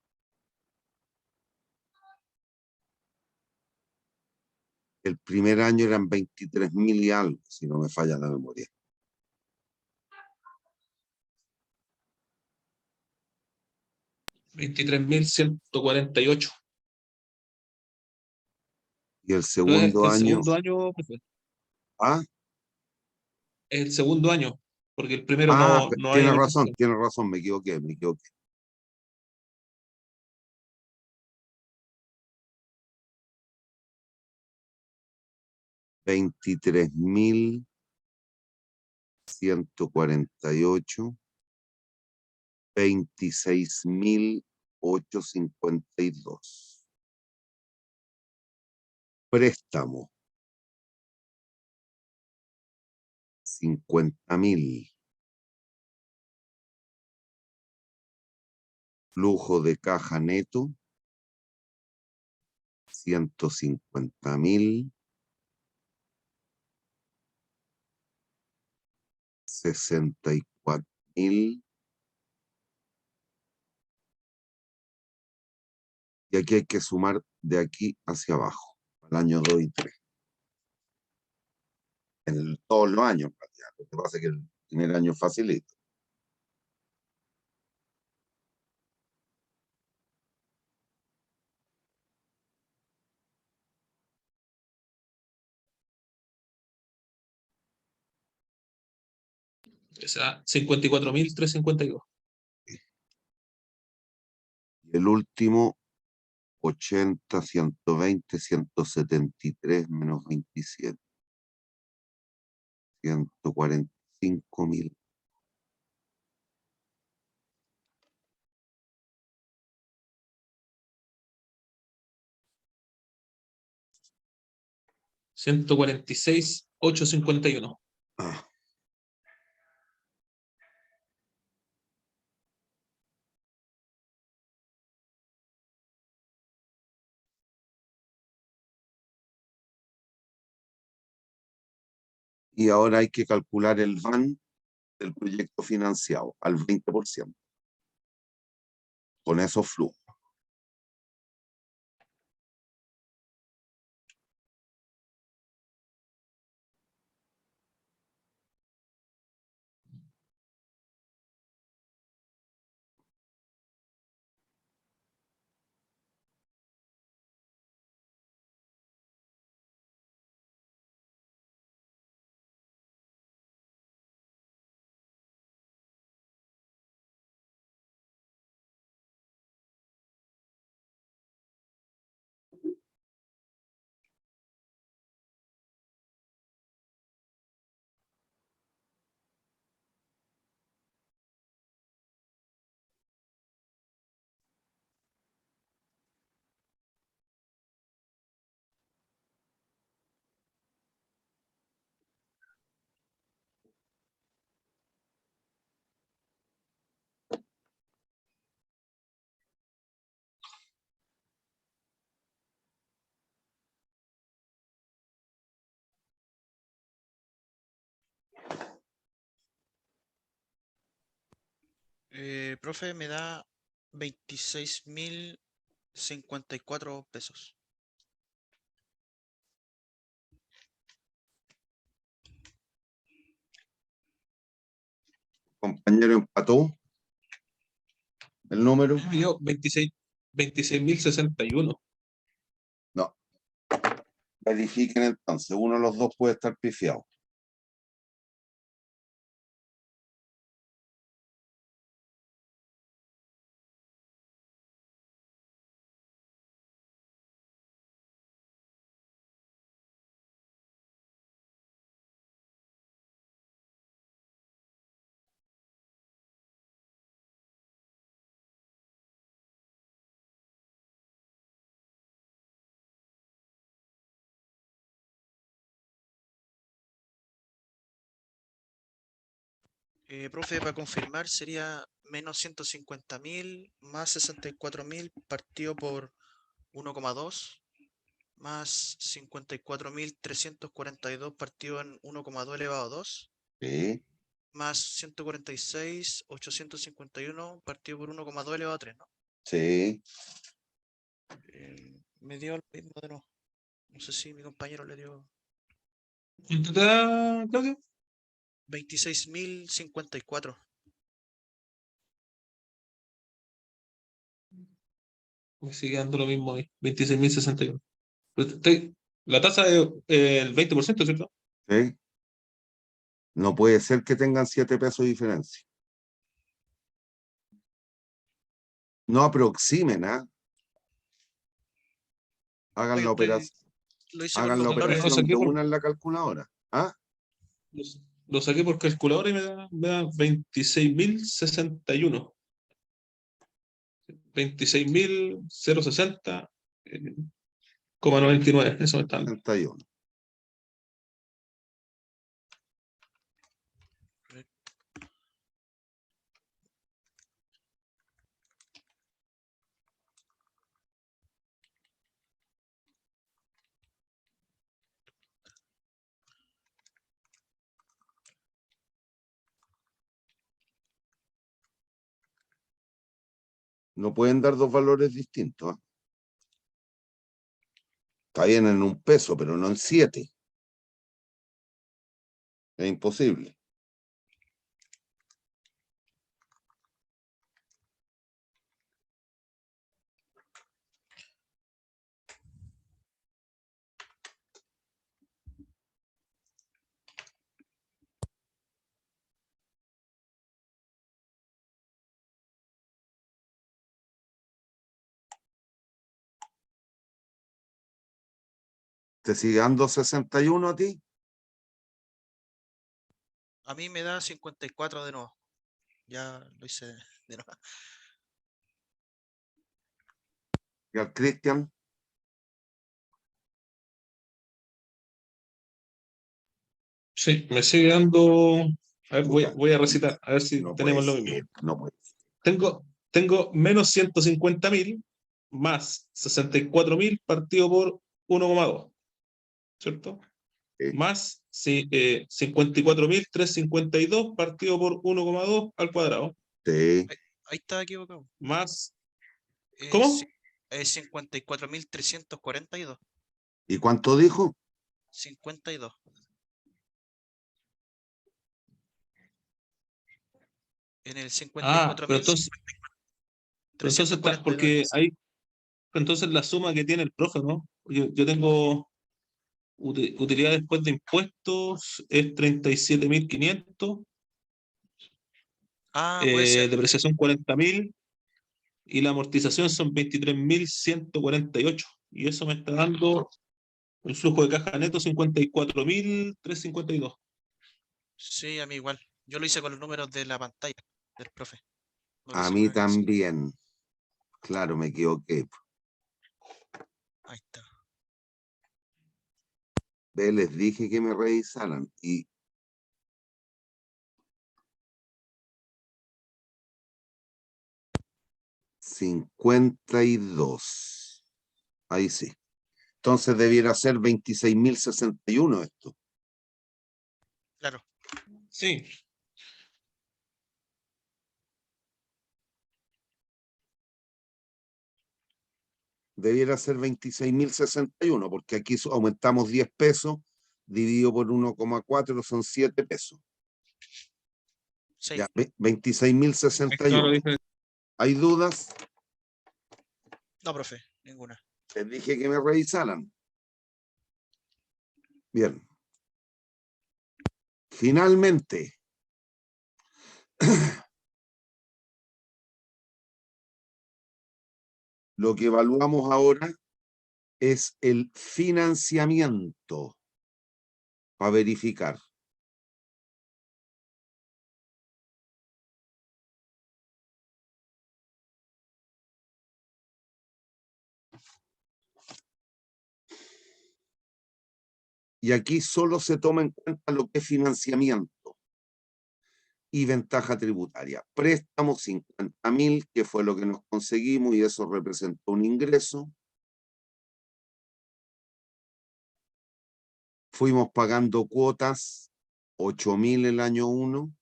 El primer año eran 23.000 y algo, si no me falla la memoria. $23.148. Y el No es segundo el año. segundo año, profe. ¿Ah? Es el segundo año, porque el primero no hay amortización. Tiene razón, me equivoqué. 23.148. 26.852. Préstamo. 50.000. Flujo de caja neto. 150.000. 64.000. Y aquí hay que sumar de aquí hacia abajo, al año 2 y 3. En todos los años, en realidad. Lo que pasa es que el primer año es facilito. O sea, 54.352. Y el último, 80, 120, 173 menos 27. 145.000. $146.851. Ah, y ahora hay que calcular el VAN del proyecto financiado al 20%. Con esos flujos. Profe, me da 26.054 pesos. Compañero empató el número. Me dio 26.061. No. Verifiquen entonces. Uno de los dos puede estar pifiado. Profe, para confirmar sería menos 150.000 más 64.000 partido por 1,2 más 54.342 partido en 1,2 elevado a 2 Sí, más 146.851 partido por 1,2 elevado a 3, ¿no? sí. Me dio el mismo de nuevo. No sé si mi compañero le dio ¿Cuánto te da, Claudio? 26.054. Me sigue dando lo mismo ahí. 26.061. La tasa es el 20%, ¿cierto? Sí. No puede ser que tengan 7 pesos de diferencia. No aproximen, ¿ah? Hagan Oye, la operación. lo hice con Hagan los la No, valores. lo operación saqué de una en la calculadora. ¿Ah? lo saqué por calculadora y me da 26.061. 26.060,99. Eso me está dando. 61. No pueden dar dos valores distintos. ¿Ah? Está bien en un peso, pero no en 7. Es imposible. ¿Te sigue dando 61 a ti? A mí me da 54 de nuevo. Ya lo hice de nuevo. ¿Y al Cristian? Sí, me sigue dando. A ver, Puta, voy a recitar, a ver si no puede tenemos lo mismo. ser, no puede ser. Tengo menos 150.000 más 64.000 partido por 1,2, ¿cierto? Más 54.352 partido por 1,2 al cuadrado. Sí. Ahí está equivocado. Más. Sí, ¿Cómo? es 54.342. ¿Y cuánto dijo? 52. En el Pero entonces, 54.342 porque hay. Entonces la suma que tiene el profe, ¿no? Yo tengo utilidad después de impuestos es 37.500, Ah, puede ser. depreciación 40.000 y la amortización son 23.148. Y eso me está dando el flujo de caja neto 54.352. Sí, a mí igual. Yo lo hice con los números de la pantalla del profe. No lo A hice con mí el Excel. también. Claro, me equivoqué. Ahí está. Ve, les dije que me revisaran. Y 52. Ahí sí. Entonces debiera ser 26.061 esto. Claro. Sí. Debiera ser 26.061, porque aquí aumentamos 10 pesos, dividido por 1,4 son 7 pesos. Sí. Ya, Ahí está la 26.061. diferencia. ¿Hay dudas? No, profe, ninguna. Les dije que me revisaran. Bien. Finalmente, lo que evaluamos ahora es el financiamiento para verificar. Y aquí solo se toma en cuenta lo que es financiamiento y ventaja tributaria. Préstamos 50.000, que fue lo que nos conseguimos y eso representó un ingreso. Fuimos pagando cuotas, 8.000 el año 1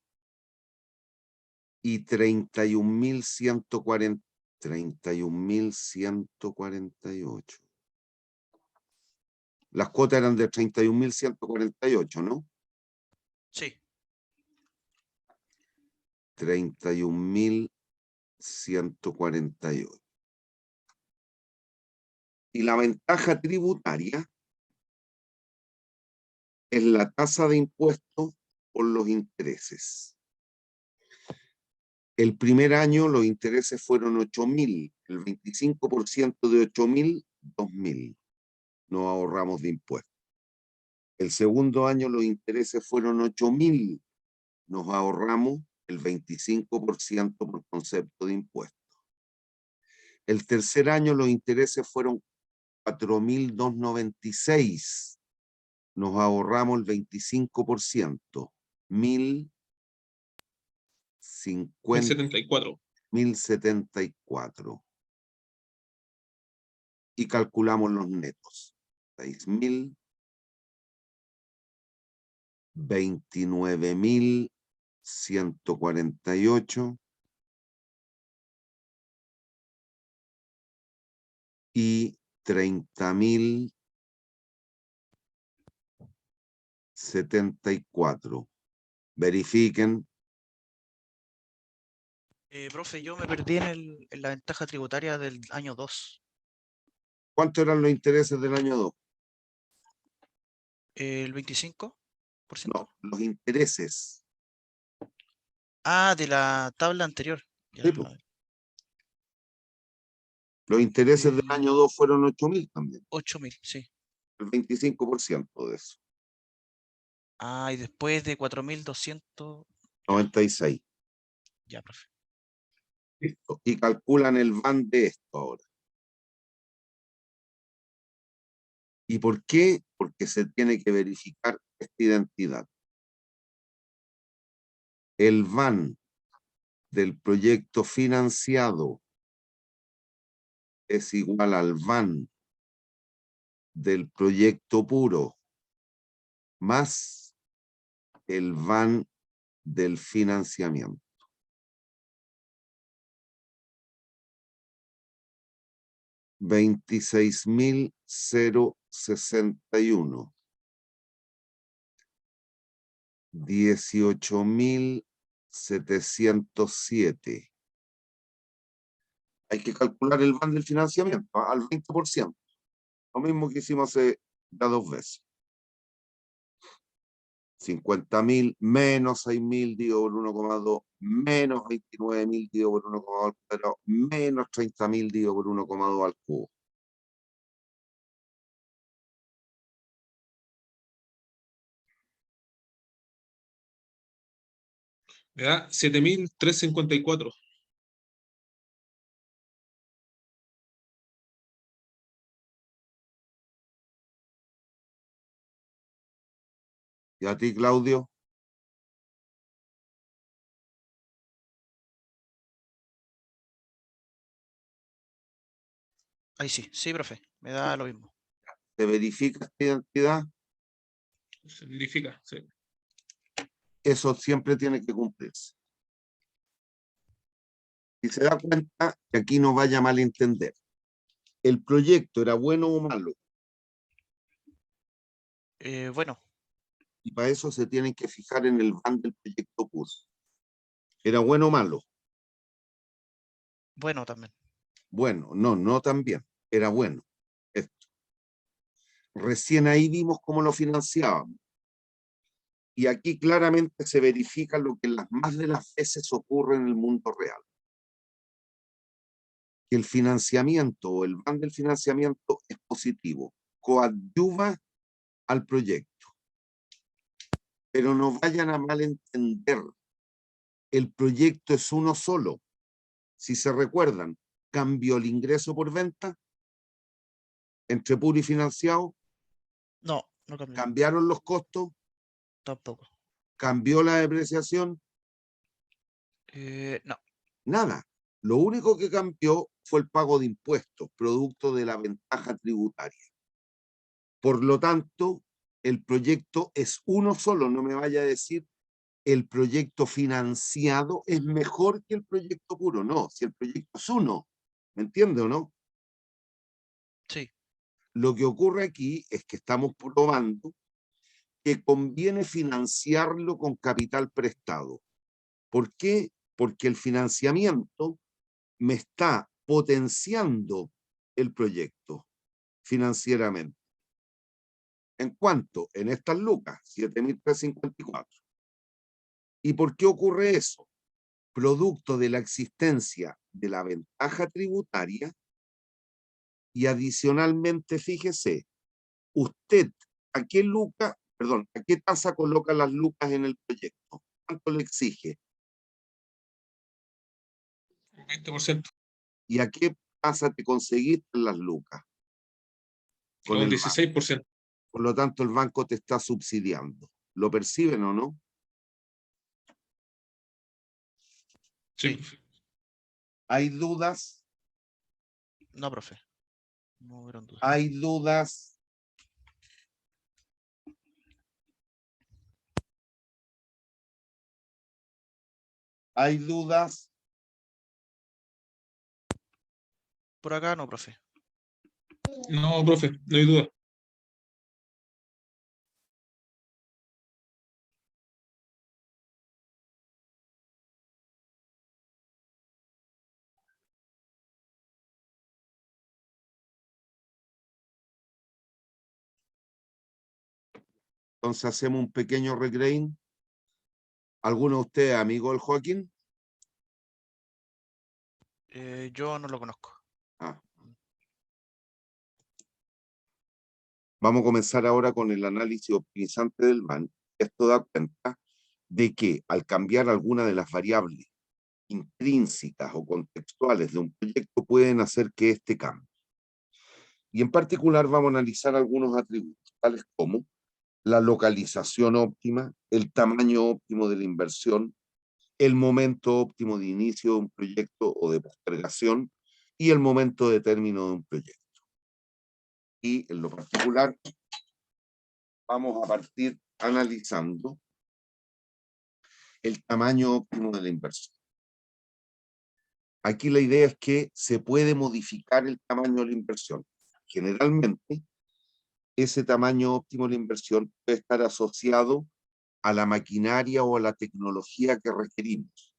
y 31.148. Las cuotas eran de 31.148, ¿no? Sí. 31.148. Y la ventaja tributaria es la tasa de impuesto por los intereses. El primer año los intereses fueron 8.000, el 25% de 8.000, 2.000. Nos ahorramos de impuestos. El segundo año los intereses fueron 8.000, nos ahorramos el 25% por concepto de impuestos. El tercer año los intereses fueron 4.296, nos ahorramos el 25%, 1074. 1.074. Y calculamos los netos. 6.000, 29.148 y 30.074. Verifiquen. Profe, yo me perdí en la ventaja tributaria del año 2. ¿Cuántos eran los intereses del año 2? ¿El 25%? No, los intereses. Ah, de la tabla anterior. Ya, Sí, po. a ver. Los intereses del año 2 fueron 8.000 también. 8.000, sí. El 25% de eso. Ah, y después de 4.200. Ya, 96. ya, profe. Listo. Y calculan el van de esto ahora. ¿Y por qué? Porque se tiene que verificar esta identidad. El van del proyecto financiado es igual al van del proyecto puro más el van del financiamiento. $26.061. 18.707. Hay que calcular el van del financiamiento al 20%. Lo mismo que hicimos hace ya 2 veces. 50.000 menos 6.000 dividido por 1,2 menos 29.000 dividido por 1,2 al cuadrado menos 30.000 dividido por 1,2 al cubo. Me da 7.354. ¿Y a ti, Claudio? Ahí sí, sí, profe. Me da lo mismo. ¿Se verifica esta identidad? Se verifica, sí. Eso siempre tiene que cumplirse. Si se da cuenta, que aquí no vaya a malentender. ¿El proyecto era bueno o malo? Bueno, Y para eso se tienen que fijar en el van del proyecto puro. ¿Era bueno o malo? bueno también. Bueno, no tan bien. Era bueno. Esto. Recién ahí vimos cómo lo financiábamos. Y aquí claramente se verifica lo que más de las veces ocurre en el mundo real. Que el financiamiento o el van del financiamiento es positivo, coadyuva al proyecto. Pero no vayan a malentender, el proyecto es uno solo. Si se recuerdan, cambió el ingreso por venta entre puro y financiado, No, no cambió. cambiaron los costos, Tampoco. cambió la depreciación, No. nada. Lo único que cambió fue el pago de impuestos, producto de la ventaja tributaria. Por lo tanto, el proyecto es uno solo. No me vaya a decir el proyecto financiado es mejor que el proyecto puro. No, si el proyecto es uno, ¿me entiende o no? Sí. Lo que ocurre aquí es que estamos probando que conviene financiarlo con capital prestado. ¿Por qué? Porque el financiamiento me está potenciando el proyecto financieramente. ¿En cuánto? En estas lucas, 7.354. ¿Y por qué ocurre eso? Producto de la existencia de la ventaja tributaria y adicionalmente, fíjese, usted, ¿a qué luca, perdón, a qué tasa coloca las lucas en el proyecto? ¿Cuánto le exige? 20%. ¿Y a qué tasa te conseguiste las lucas? Con No, el banco. 16%. Por lo tanto, el banco te está subsidiando. ¿Lo perciben o no? Sí. ¿Hay dudas? No, profe. No hubieron dudas. ¿Hay dudas? ¿Hay dudas? Por acá no, profe. No, profe, no hay duda. Entonces hacemos un pequeño recreo. ¿Alguno de ustedes amigo del Joaquín? Yo no lo conozco. Ah. Vamos a comenzar ahora con el análisis optimizante del BAN. Esto da cuenta de que al cambiar alguna de las variables intrínsecas o contextuales de un proyecto pueden hacer que este cambie. Y en particular vamos a analizar algunos atributos, tales como la localización óptima, el tamaño óptimo de la inversión, el momento óptimo de inicio de un proyecto o de postergación y el momento de término de un proyecto. Y en lo particular vamos a partir analizando el tamaño óptimo de la inversión. Aquí la idea es que se puede modificar el tamaño de la inversión. Generalmente, ese tamaño óptimo de la inversión puede estar asociado a la maquinaria o a la tecnología que requerimos.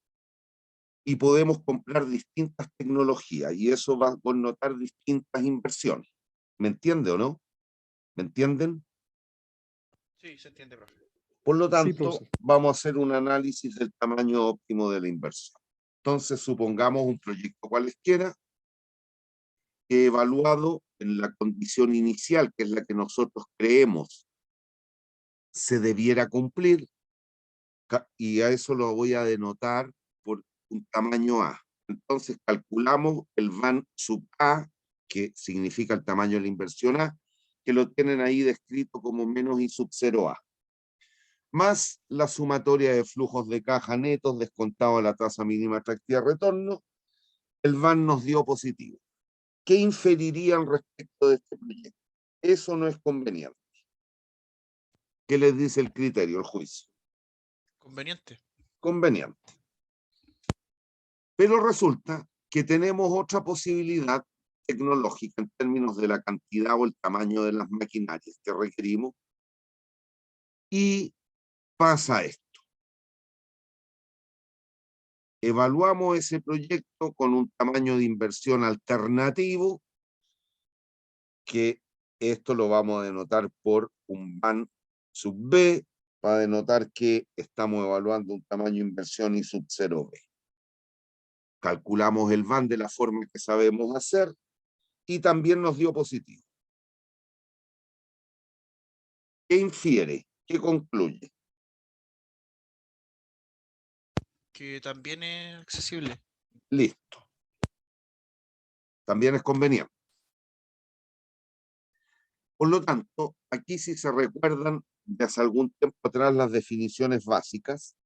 Y podemos comprar distintas tecnologías y eso va a connotar distintas inversiones. ¿Me entiende o no? ¿Me entienden? Sí, se entiende, profe. Por lo tanto, Sí, profesor. vamos a hacer un análisis del tamaño óptimo de la inversión. Entonces, supongamos un proyecto cualesquiera que evaluado en la condición inicial, que es la que nosotros creemos se debiera cumplir, y a eso lo voy a denotar por un tamaño A. Entonces calculamos el VAN sub A, que significa el tamaño de la inversión A, que lo tienen ahí descrito como menos I sub 0A, más la sumatoria de flujos de caja netos descontado a la tasa mínima atractiva de retorno, el VAN nos dio positivo. ¿Qué inferirían respecto de este proyecto? Eso no es conveniente. ¿Qué les dice el criterio, el juicio? Conveniente. Conveniente. Pero resulta que tenemos otra posibilidad tecnológica en términos de la cantidad o el tamaño de las maquinarias que requerimos. Y pasa esto. Evaluamos ese proyecto con un tamaño de inversión alternativo, que esto lo vamos a denotar por un VAN sub B, para denotar que estamos evaluando un tamaño de inversión I sub 0B. Calculamos el VAN de la forma que sabemos hacer y también nos dio positivo. ¿Qué infiere? ¿Qué concluye? Que también es accesible. Listo. También es conveniente. Por lo tanto, aquí si se recuerdan de hace algún tiempo atrás las definiciones básicas,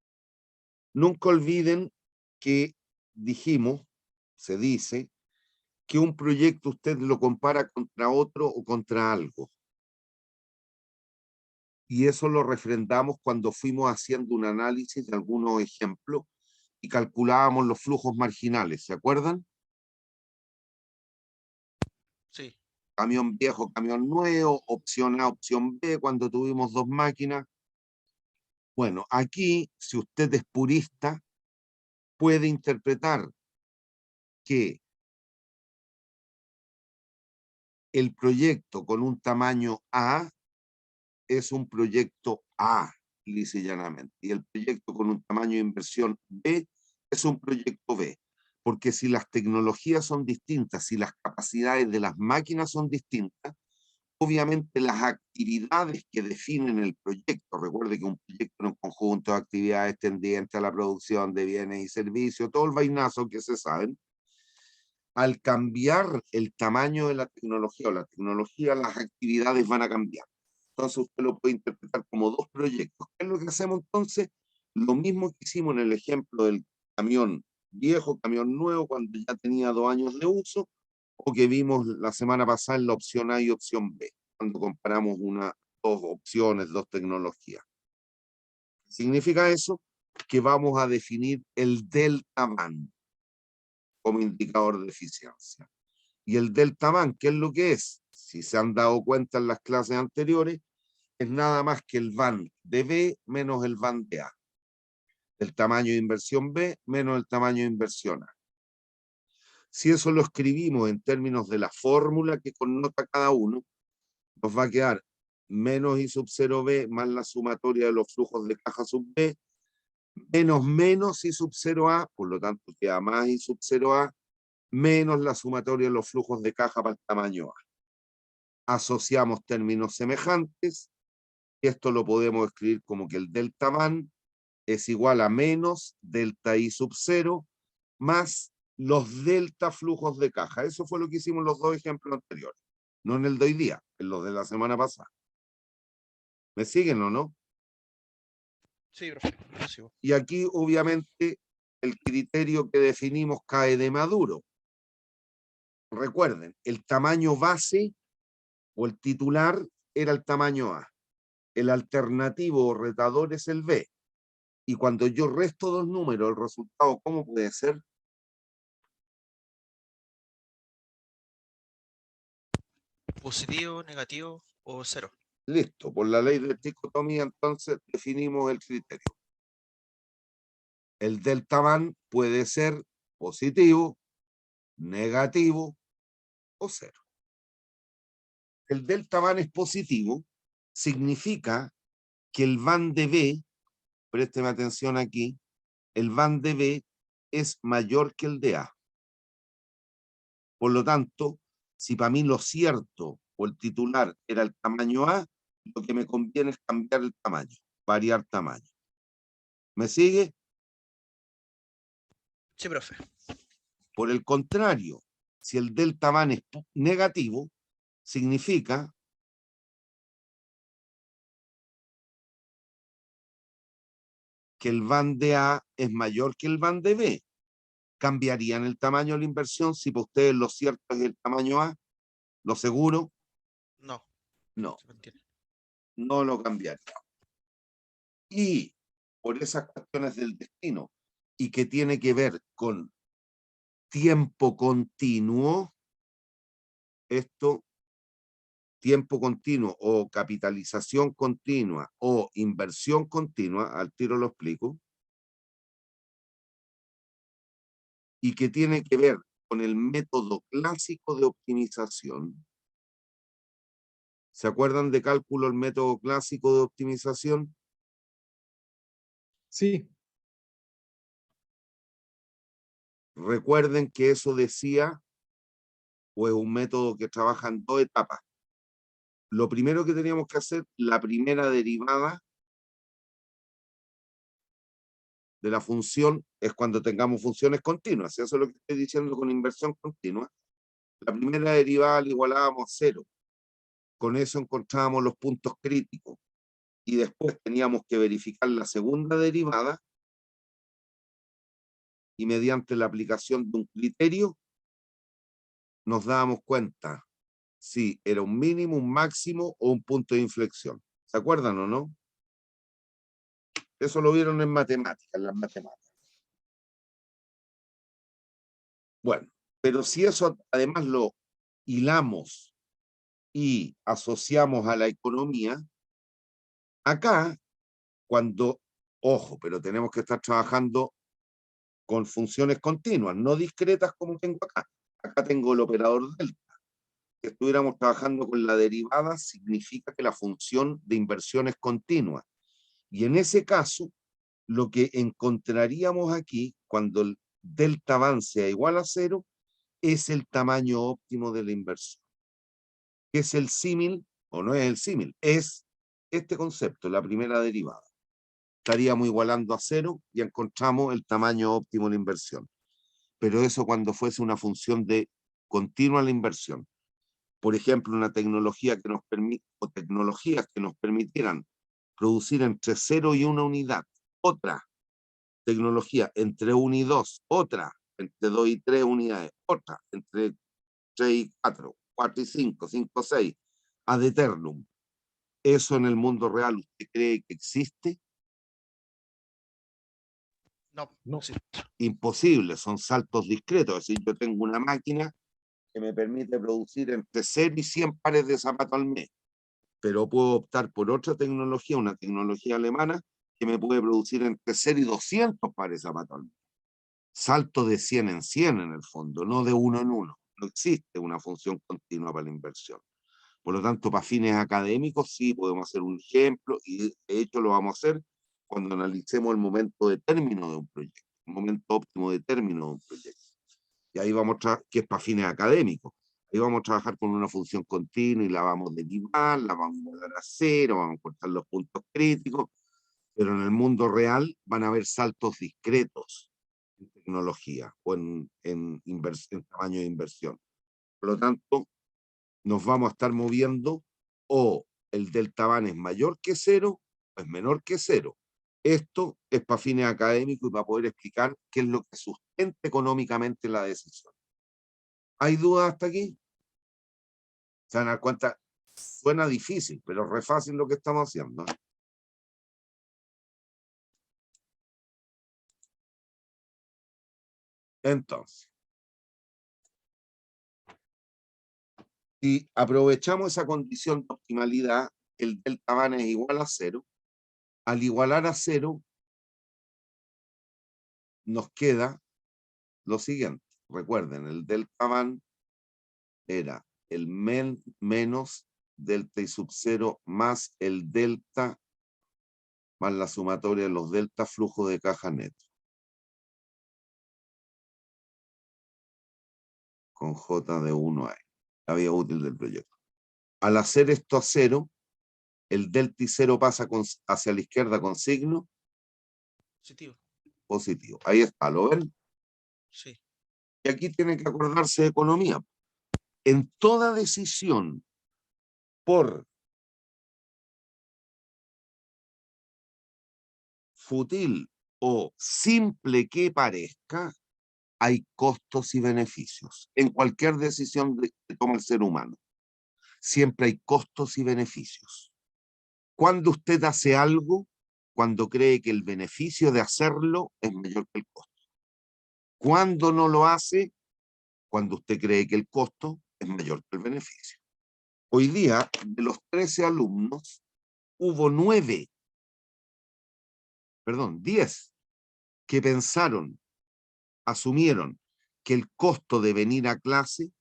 nunca olviden que dijimos, se dice, que un proyecto usted lo compara contra otro o contra algo. Y eso lo refrendamos cuando fuimos haciendo un análisis de algunos ejemplos y calculábamos los flujos marginales, ¿se acuerdan? Sí. Camión viejo, camión nuevo, opción A, opción B, cuando tuvimos dos máquinas. Bueno, aquí, si usted es purista, puede interpretar que el proyecto con un tamaño A es un proyecto A, lisa y llanamente, y el proyecto con un tamaño de inversión B es un proyecto B. Porque si las tecnologías son distintas, si las capacidades de las máquinas son distintas, obviamente las actividades que definen el proyecto, recuerde que un proyecto es un conjunto de actividades tendientes a la producción de bienes y servicios, todo el vainazo que se saben, al cambiar el tamaño de la tecnología o la tecnología, las actividades van a cambiar. Entonces usted lo puede interpretar como dos proyectos. ¿Qué es lo que hacemos entonces? Lo mismo que hicimos en el ejemplo del camión viejo, camión nuevo, cuando ya tenía 2 años de uso, o que vimos la semana pasada en la opción A y opción B, cuando comparamos dos opciones, dos tecnologías. Significa eso que vamos a definir el delta VAN como indicador de eficiencia. Y el delta VAN, ¿qué es lo que es? Si se han dado cuenta en las clases anteriores, es nada más que el VAN de B menos el VAN de A. El tamaño de inversión B menos el tamaño de inversión A. Si eso lo escribimos en términos de la fórmula que connota cada uno, nos va a quedar menos I sub 0B más la sumatoria de los flujos de caja sub B, menos I sub 0A, por lo tanto queda más I sub 0A, menos la sumatoria de los flujos de caja para el tamaño A. Asociamos términos semejantes, y esto lo podemos escribir como que el delta VAN es igual a menos delta I sub 0 más los delta flujos de caja. Eso fue lo que hicimos en los dos ejemplos anteriores. No en el de hoy día, en los de la semana pasada. ¿Me siguen o no? Sí, perfecto. Y aquí, obviamente, el criterio que definimos cae de maduro. Recuerden, el tamaño base o el titular era el tamaño A. El alternativo o retador es el B. Y cuando yo resto dos números, el resultado, ¿cómo puede ser? Positivo, negativo o cero. Listo, por la ley de dicotomía, entonces definimos el criterio. El delta VAN puede ser positivo, negativo o cero. El delta VAN es positivo, significa que el VAN de B, présteme atención aquí, el VAN de B es mayor que el de A. Por lo tanto, si para mí lo cierto o el titular era el tamaño A, lo que me conviene es cambiar el tamaño, variar tamaño. ¿Me sigue? Sí, profe. Por el contrario, si el delta VAN es negativo, significa que el VAN de A es mayor que el VAN de B. ¿Cambiarían el tamaño de la inversión si para ustedes lo cierto es el tamaño A? ¿Lo seguro? No, No, se mantiene. no lo cambiaría. Y por esas cuestiones del destino y que tiene que ver con tiempo continuo, esto, tiempo continuo o capitalización continua o inversión continua, al tiro lo explico, y que tiene que ver con el método clásico de optimización. ¿Se acuerdan de cálculo el método clásico de optimización? Sí, Recuerden que eso decía, o es un método que trabaja en 2 etapas. Lo primero que teníamos que hacer, la primera derivada de la función es cuando tengamos funciones continuas. Eso es lo que estoy diciendo con inversión continua. La primera derivada la igualábamos a 0. Con eso encontrábamos los puntos críticos. Y después teníamos que verificar la segunda derivada y mediante la aplicación de un criterio nos dábamos cuenta si era un mínimo, un máximo o un punto de inflexión. ¿Se acuerdan o no? Eso lo vieron en matemáticas, en las matemáticas. Bueno, pero si eso además lo hilamos y asociamos a la economía, acá, cuando, ojo, pero tenemos que estar trabajando con funciones continuas, no discretas como tengo acá. Acá tengo el operador delta. Si estuviéramos trabajando con la derivada, significa que la función de inversión es continua. Y en ese caso, lo que encontraríamos aquí, cuando el delta van sea igual a 0, es el tamaño óptimo de la inversión. ¿Qué es el símil? ¿O no es el símil? Es este concepto, la primera derivada. Estaríamos igualando a 0 y encontramos el tamaño óptimo de la inversión. Pero eso cuando fuese una función de continua la inversión. Por ejemplo, una tecnología que nos permite, o tecnologías que nos permitieran producir entre 0 y 1 unidad. Otra tecnología entre 1 y 2, otra entre 2 y 3 unidades, otra entre 3 y 4, 4 y 5, 5 y 6, ad eternum. ¿Eso en el mundo real usted cree que existe? No, no. sí. Imposible, son saltos discretos. Es decir, yo tengo una máquina que me permite producir entre 0 y 100 pares de zapatos al mes, pero puedo optar por otra tecnología, una tecnología alemana, que me puede producir entre 0 y 200 pares de zapatos al mes. Salto de 100 en 100 en el fondo, no de 1 en 1. No existe una función continua para la inversión. Por lo tanto, para fines académicos sí podemos hacer un ejemplo y de hecho lo vamos a hacer cuando analicemos el momento de término de un proyecto, el momento óptimo de término de un proyecto. Y ahí vamos a que es para fines académicos. Ahí vamos a trabajar con una función continua y la vamos a derivar, la vamos a dar a 0, vamos a cortar los puntos críticos, pero en el mundo real van a haber saltos discretos en tecnología o en tamaño de inversión. Por lo tanto, nos vamos a estar moviendo o el delta van es mayor que 0 o es menor que 0. Esto es para fines académicos y para poder explicar qué es lo que sustenta económicamente la decisión. ¿Hay dudas hasta aquí? Se van a dar cuenta, suena difícil, pero es re fácil lo que estamos haciendo. Entonces, si aprovechamos esa condición de optimalidad, el delta van es igual a 0. Al igualar a 0, nos queda lo siguiente. Recuerden, el delta van era el menos delta y sub 0 más el delta más la sumatoria de los delta flujo de caja neto. Con J de 1 a N. La vía útil del proyecto. Al hacer esto a 0, el delta y 0 pasa hacia la izquierda con signo Positivo. positivo. Ahí está, ¿lo ven? Sí. Y aquí tienen que acordarse de economía. En toda decisión por fútil o simple que parezca, hay costos y beneficios. En cualquier decisión que toma el ser humano, siempre hay costos y beneficios. Cuando usted hace algo, cuando cree que el beneficio de hacerlo es mayor que el costo. Cuando no lo hace, cuando usted cree que el costo es mayor que el beneficio. Hoy día, de los 13 alumnos, hubo 10 que pensaron, asumieron que el costo de venir a clase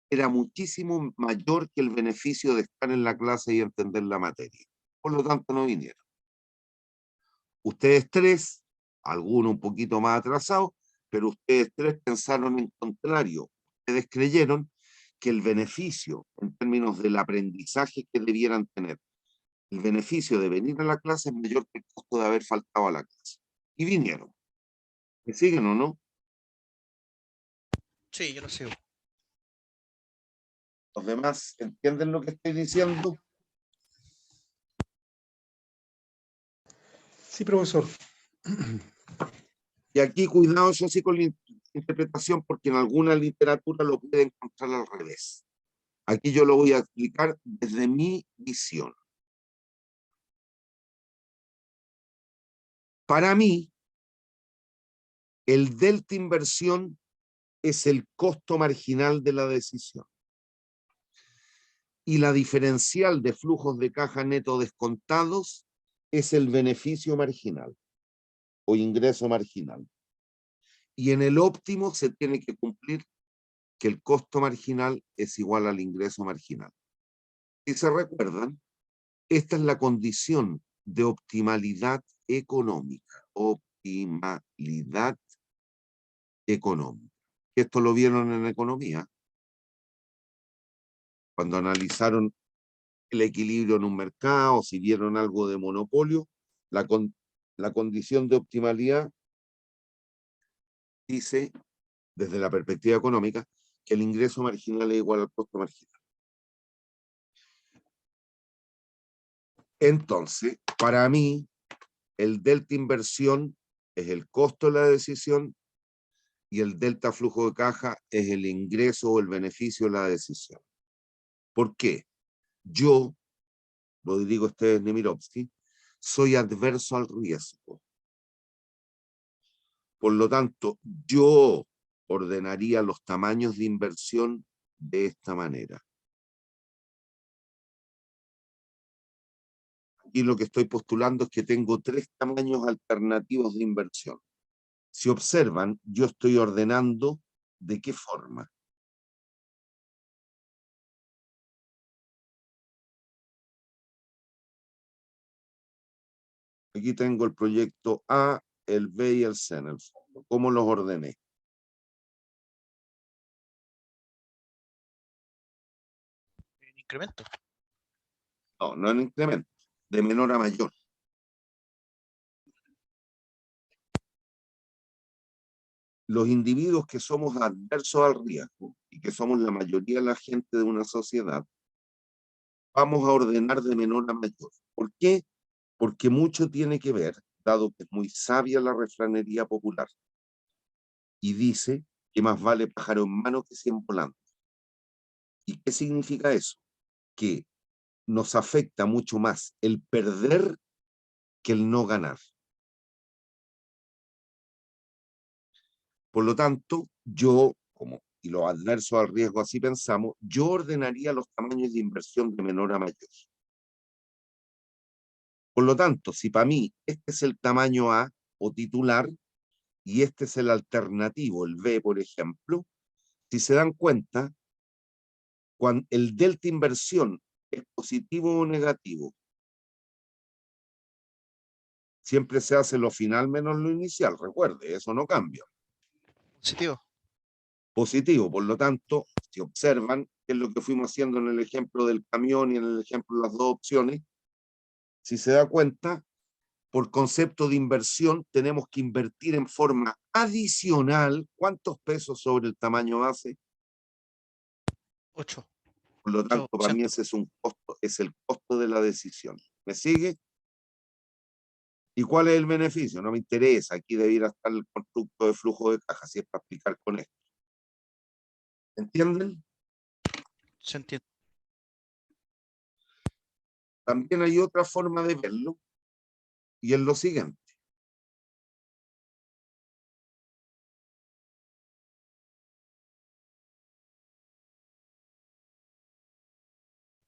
era muchísimo mayor que el beneficio de estar en la clase y entender la materia. Por lo tanto, no vinieron. Ustedes 3, algunos un poquito más atrasados, pero ustedes 3 pensaron en contrario. Ustedes creyeron que el beneficio, en términos del aprendizaje que debieran tener, el beneficio de venir a la clase es mayor que el costo de haber faltado a la clase. Y vinieron. ¿Me siguen o no? Sí, yo lo sigo. ¿Los demás entienden lo que estoy diciendo? Sí, profesor. Y aquí, cuidado, eso sí, con la interpretación, porque en alguna literatura lo puede encontrar al revés. Aquí yo lo voy a explicar desde mi visión. Para mí, el delta inversión es el costo marginal de la decisión. Y la diferencial de flujos de caja neto descontados es el beneficio marginal o ingreso marginal. Y en el óptimo se tiene que cumplir que el costo marginal es igual al ingreso marginal. Si se recuerdan, esta es la condición de optimalidad económica. Optimalidad económica. Esto lo vieron en economía, cuando analizaron el equilibrio en un mercado, si vieron algo de monopolio, la condición de optimalidad dice, desde la perspectiva económica, que el ingreso marginal es igual al costo marginal. Entonces, para mí, el delta inversión es el costo de la decisión y el delta flujo de caja es el ingreso o el beneficio de la decisión. ¿Por qué? Yo, lo digo a ustedes, Nemirovsky, soy adverso al riesgo. Por lo tanto, yo ordenaría los tamaños de inversión de esta manera. Aquí lo que estoy postulando es que tengo 3 tamaños alternativos de inversión. Si observan, yo estoy ordenando de qué forma. Aquí tengo el proyecto A, el B y el C en el fondo. ¿Cómo los ordené? En incremento. No, no en incremento, de menor a mayor. Los individuos que somos adversos al riesgo y que somos la mayoría de la gente de una sociedad, vamos a ordenar de menor a mayor. ¿Por qué? Porque mucho tiene que ver, dado que es muy sabia la refranería popular, y dice que más vale pájaro en mano que 100 volando. ¿Y qué significa eso? Que nos afecta mucho más el perder que el no ganar. Por lo tanto, yo, y los adversos al riesgo así pensamos, yo ordenaría los tamaños de inversión de menor a mayor. Por lo tanto, si para mí este es el tamaño A o titular y este es el alternativo, el B, por ejemplo, si se dan cuenta, cuando el delta inversión es positivo o negativo, siempre se hace lo final menos lo inicial, recuerde, eso no cambia. Positivo. Positivo, por lo tanto, si observan, que es lo que fuimos haciendo en el ejemplo del camión y en el ejemplo de las 2 opciones, si se da cuenta, por concepto de inversión, tenemos que invertir en forma adicional. ¿Cuántos pesos sobre el tamaño base? 8. Por lo tanto, para mí 8%. ese es un costo, es el costo de la decisión. ¿Me sigue? ¿Y cuál es el beneficio? No me interesa. Aquí debiera estar el constructo de flujo de caja, si es para explicar con esto. ¿Entienden? Se entiende. También hay otra forma de verlo, y es lo siguiente.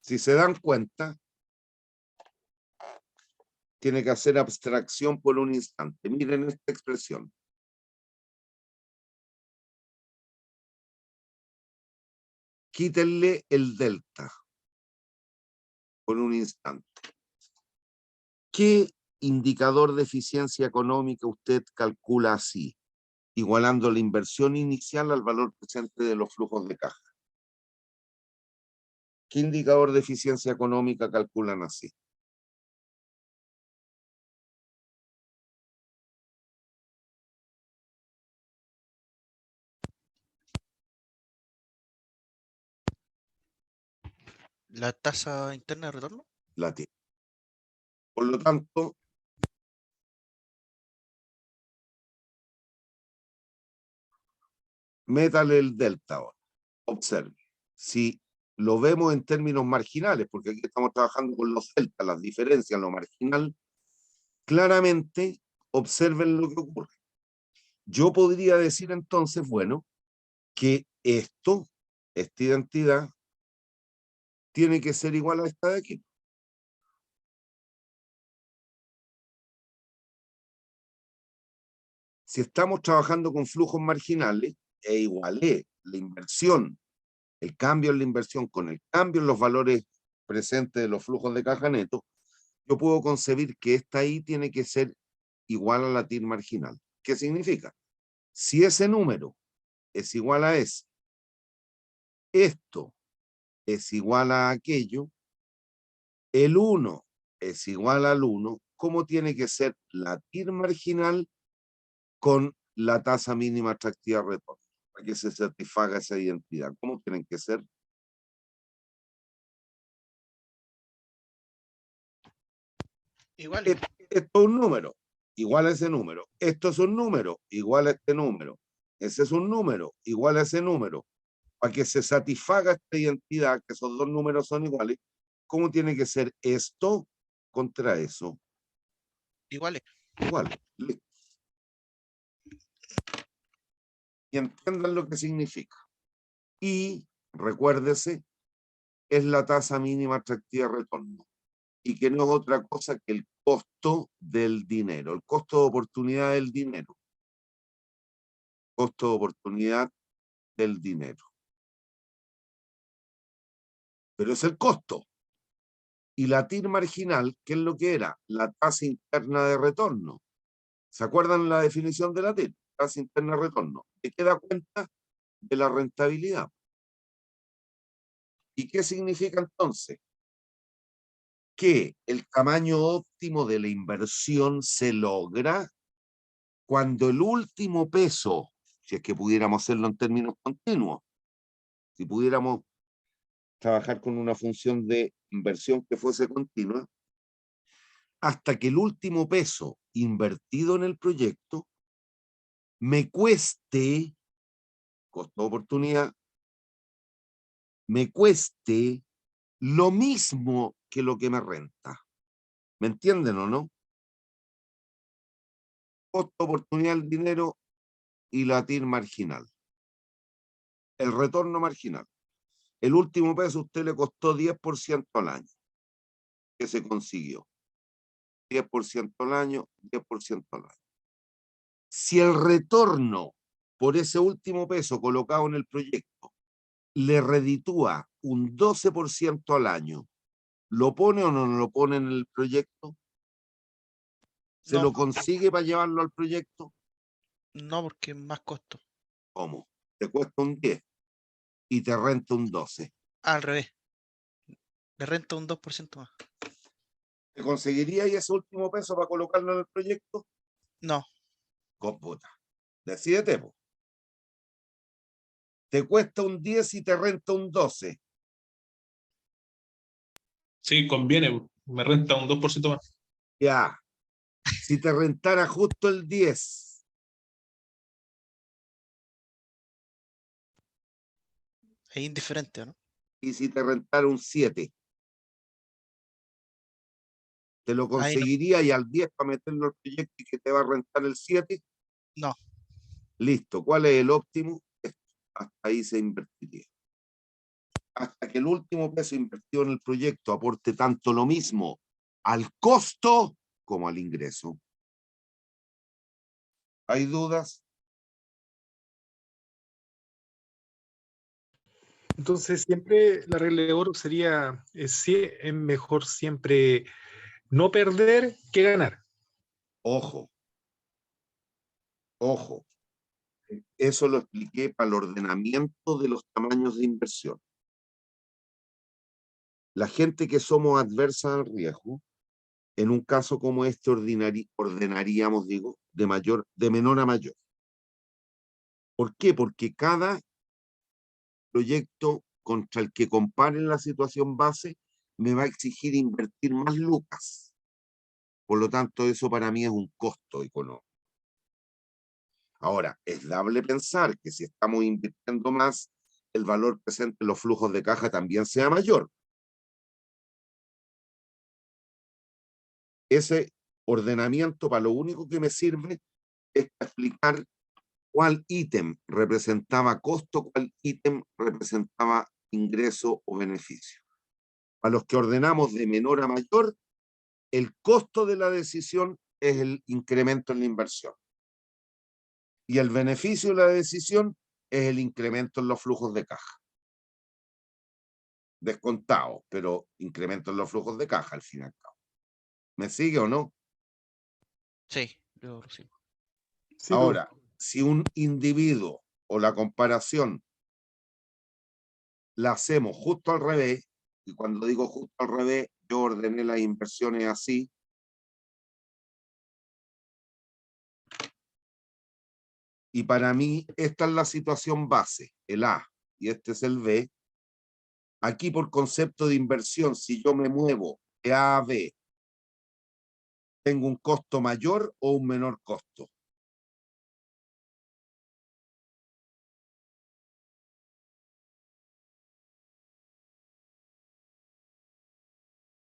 Si se dan cuenta, tiene que hacer abstracción por un instante. Miren esta expresión. Quítenle el delta por un instante. ¿Qué indicador de eficiencia económica usted calcula así, igualando la inversión inicial al valor presente de los flujos de caja? ¿Qué indicador de eficiencia económica calculan así? La tasa interna de retorno. La tiene. Por lo tanto, métale el delta ahora. Observe. Si lo vemos en términos marginales, porque aquí estamos trabajando con los deltas, las diferencias, lo marginal, claramente observen lo que ocurre. Yo podría decir entonces, bueno, que esta identidad, tiene que ser igual a esta de aquí. Si estamos trabajando con flujos marginales, e igualé la inversión, el cambio en la inversión con el cambio en los valores presentes de los flujos de caja neto, yo puedo concebir que esta I tiene que ser igual a la TIR marginal. ¿Qué significa? Si ese número es igual a ese, esto es igual a aquello, el 1 es igual al 1, ¿cómo tiene que ser la TIR marginal con la tasa mínima atractiva de retorno? Para que se satisfaga esa identidad. ¿Cómo tienen que ser? Igual. Esto es un número, igual a ese número. Esto es un número, igual a este número. Ese es un número, igual a ese número. Para que se satisfaga esta identidad, que esos dos números son iguales, ¿cómo tiene que ser esto contra eso? Iguales. Igual. Listo. Y entiendan lo que significa. Y recuérdese, es la tasa mínima atractiva de retorno. Y que no es otra cosa que el costo del dinero, el costo de oportunidad del dinero. Costo de oportunidad del dinero. Pero es el costo. Y la TIR marginal, ¿qué es lo que era? La tasa interna de retorno. ¿Se acuerdan la definición de la TIR? Tasa interna de retorno. ¿De qué da cuenta? De la rentabilidad. ¿Y qué significa entonces? Que el tamaño óptimo de la inversión se logra cuando el último peso, si es que pudiéramos hacerlo en términos continuos, si pudiéramos trabajar con una función de inversión que fuese continua, hasta que el último peso invertido en el proyecto me cueste, costo de oportunidad, me cueste lo mismo que lo que me renta. ¿Me entienden o no? Costo de oportunidad del dinero y la TIR marginal. El retorno marginal. El último peso a usted le costó 10% al año. ¿Qué se consiguió? 10% al año, 10% al año. Si el retorno por ese último peso colocado en el proyecto le reditúa un 12% al año, ¿lo pone o no lo pone en el proyecto? ¿Se No, lo consigue para llevarlo al proyecto? no, porque es más costo. ¿Cómo? Te cuesta un 10 y te renta un 12. Al revés. Le renta un 2% más. ¿Te conseguiría ese último peso para colocarlo en el proyecto? No, Computa. Decídete, po. Te cuesta un 10 y te renta un 12. Sí, conviene, me renta un 2% más. Ya. Si te rentara justo el 10, es indiferente, ¿no? y si te rentara un 7, ¿te lo Ahí no. conseguiría y al 10 para meterlo al proyecto y que te va a rentar el 7? No. Listo. ¿Cuál es el óptimo? Hasta ahí se invertiría. hasta que el último peso invertido en el proyecto aporte tanto lo mismo al costo como al ingreso. ¿Hay dudas? Entonces, siempre la regla de oro sería, es mejor siempre no perder que ganar. Ojo, ojo. Eso lo expliqué para el ordenamiento de los tamaños de inversión. La gente que somos adversa al riesgo, en un caso como este ordenaríamos, digo, de menor a mayor. ¿Por qué? Porque cada proyecto contra el que comparen la situación base me va a exigir invertir más lucas. Por lo tanto, eso para mí es un costo económico. Ahora, es dable pensar que si estamos invirtiendo más, el valor presente en los flujos de caja también sea mayor. Ese ordenamiento para lo único que me sirve es para explicar cuál ítem representaba costo, cuál ítem representaba ingreso o beneficio. Para los que ordenamos de menor a mayor, el costo de la decisión es el incremento en la inversión. Y el beneficio de la decisión es el incremento en los flujos de caja. Descontado, pero incremento en los flujos de caja al fin y al cabo. ¿Me sigue o no? Sí, yo lo sigo. Sí, Ahora, si un individuo o la comparación la hacemos justo al revés, y cuando digo justo al revés, yo ordené las inversiones así, y para mí esta es la situación base, el A, y este es el B. Aquí por concepto de inversión, si yo me muevo de A a B, ¿tengo un costo mayor o un menor costo?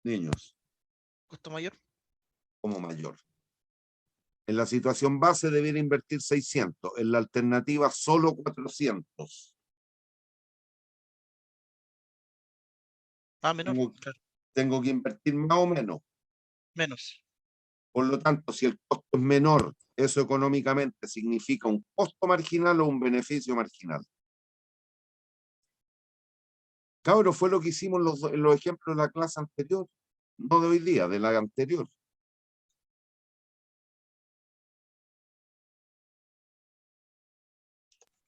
Niños, ¿Costo mayor? como mayor. En la situación base debiera invertir 600, en la alternativa solo 400. Ah, menor, Tengo, claro. tengo que invertir más o menos. Menos. Por lo tanto, si el costo es menor, eso económicamente significa un costo marginal o un beneficio marginal. Cabros, fue lo que hicimos en los ejemplos de la clase anterior, no de hoy día, de la anterior.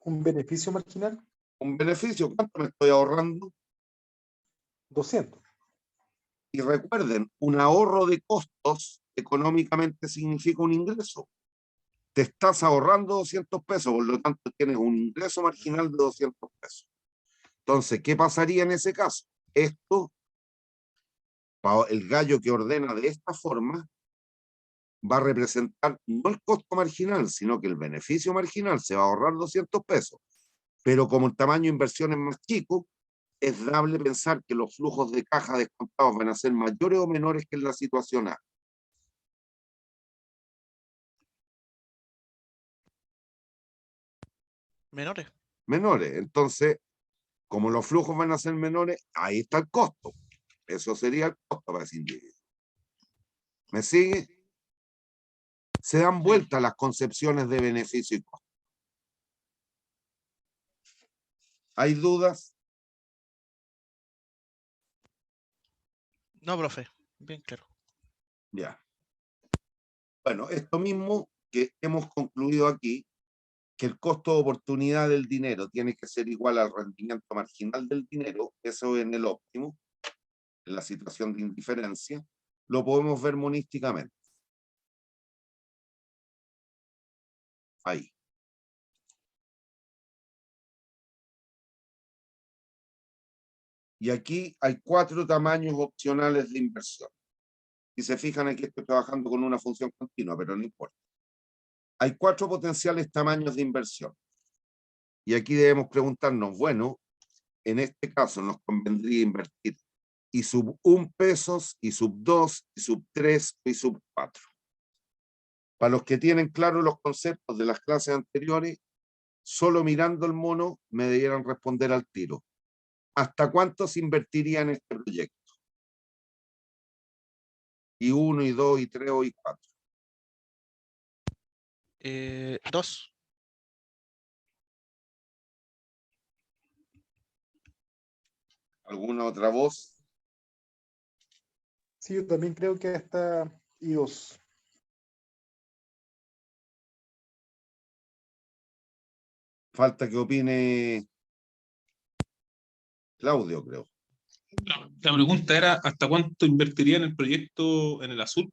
un beneficio marginal, Un beneficio, ¿cuánto me estoy ahorrando? 200. Y recuerden, un ahorro de costos económicamente significa un ingreso. Te estás ahorrando 200 pesos, por lo tanto tienes un ingreso marginal de 200 pesos. Entonces, ¿qué pasaría en ese caso? Esto, el gallo que ordena de esta forma, va a representar no el costo marginal, sino que el beneficio marginal se va a ahorrar 200 pesos. Pero como el tamaño de inversión es más chico, es dable pensar que los flujos de caja descontados van a ser mayores o menores que en la situación A. Menores. Menores. Entonces, como los flujos van a ser menores, ahí está el costo. Eso sería el costo para ese individuo. ¿Me sigue? Se dan vuelta las concepciones de beneficio y costo. ¿Hay dudas? No, profe. Bien claro. Ya. Bueno, esto mismo que hemos concluido aquí, que el costo de oportunidad del dinero tiene que ser igual al rendimiento marginal del dinero, eso en el óptimo, en la situación de indiferencia, lo podemos ver monísticamente. Ahí. Y aquí hay 4 tamaños opcionales de inversión. Si se fijan aquí estoy trabajando con una función continua, pero no importa. Hay 4 potenciales tamaños de inversión. Y aquí debemos preguntarnos, bueno, en este caso nos convendría invertir y sub 1 pesos, y sub 2, y sub 3, y sub 4. Para los que tienen claros los conceptos de las clases anteriores, solo mirando el mono me debieran responder al tiro. ¿hasta cuánto se invertiría en este proyecto? Y 1, y 2, y 3 o y 4. 2. ¿Alguna otra voz? Sí, yo también creo que hasta I2. Falta que opine Claudio, creo. La pregunta era, ¿hasta cuánto invertiría en el proyecto en el azul?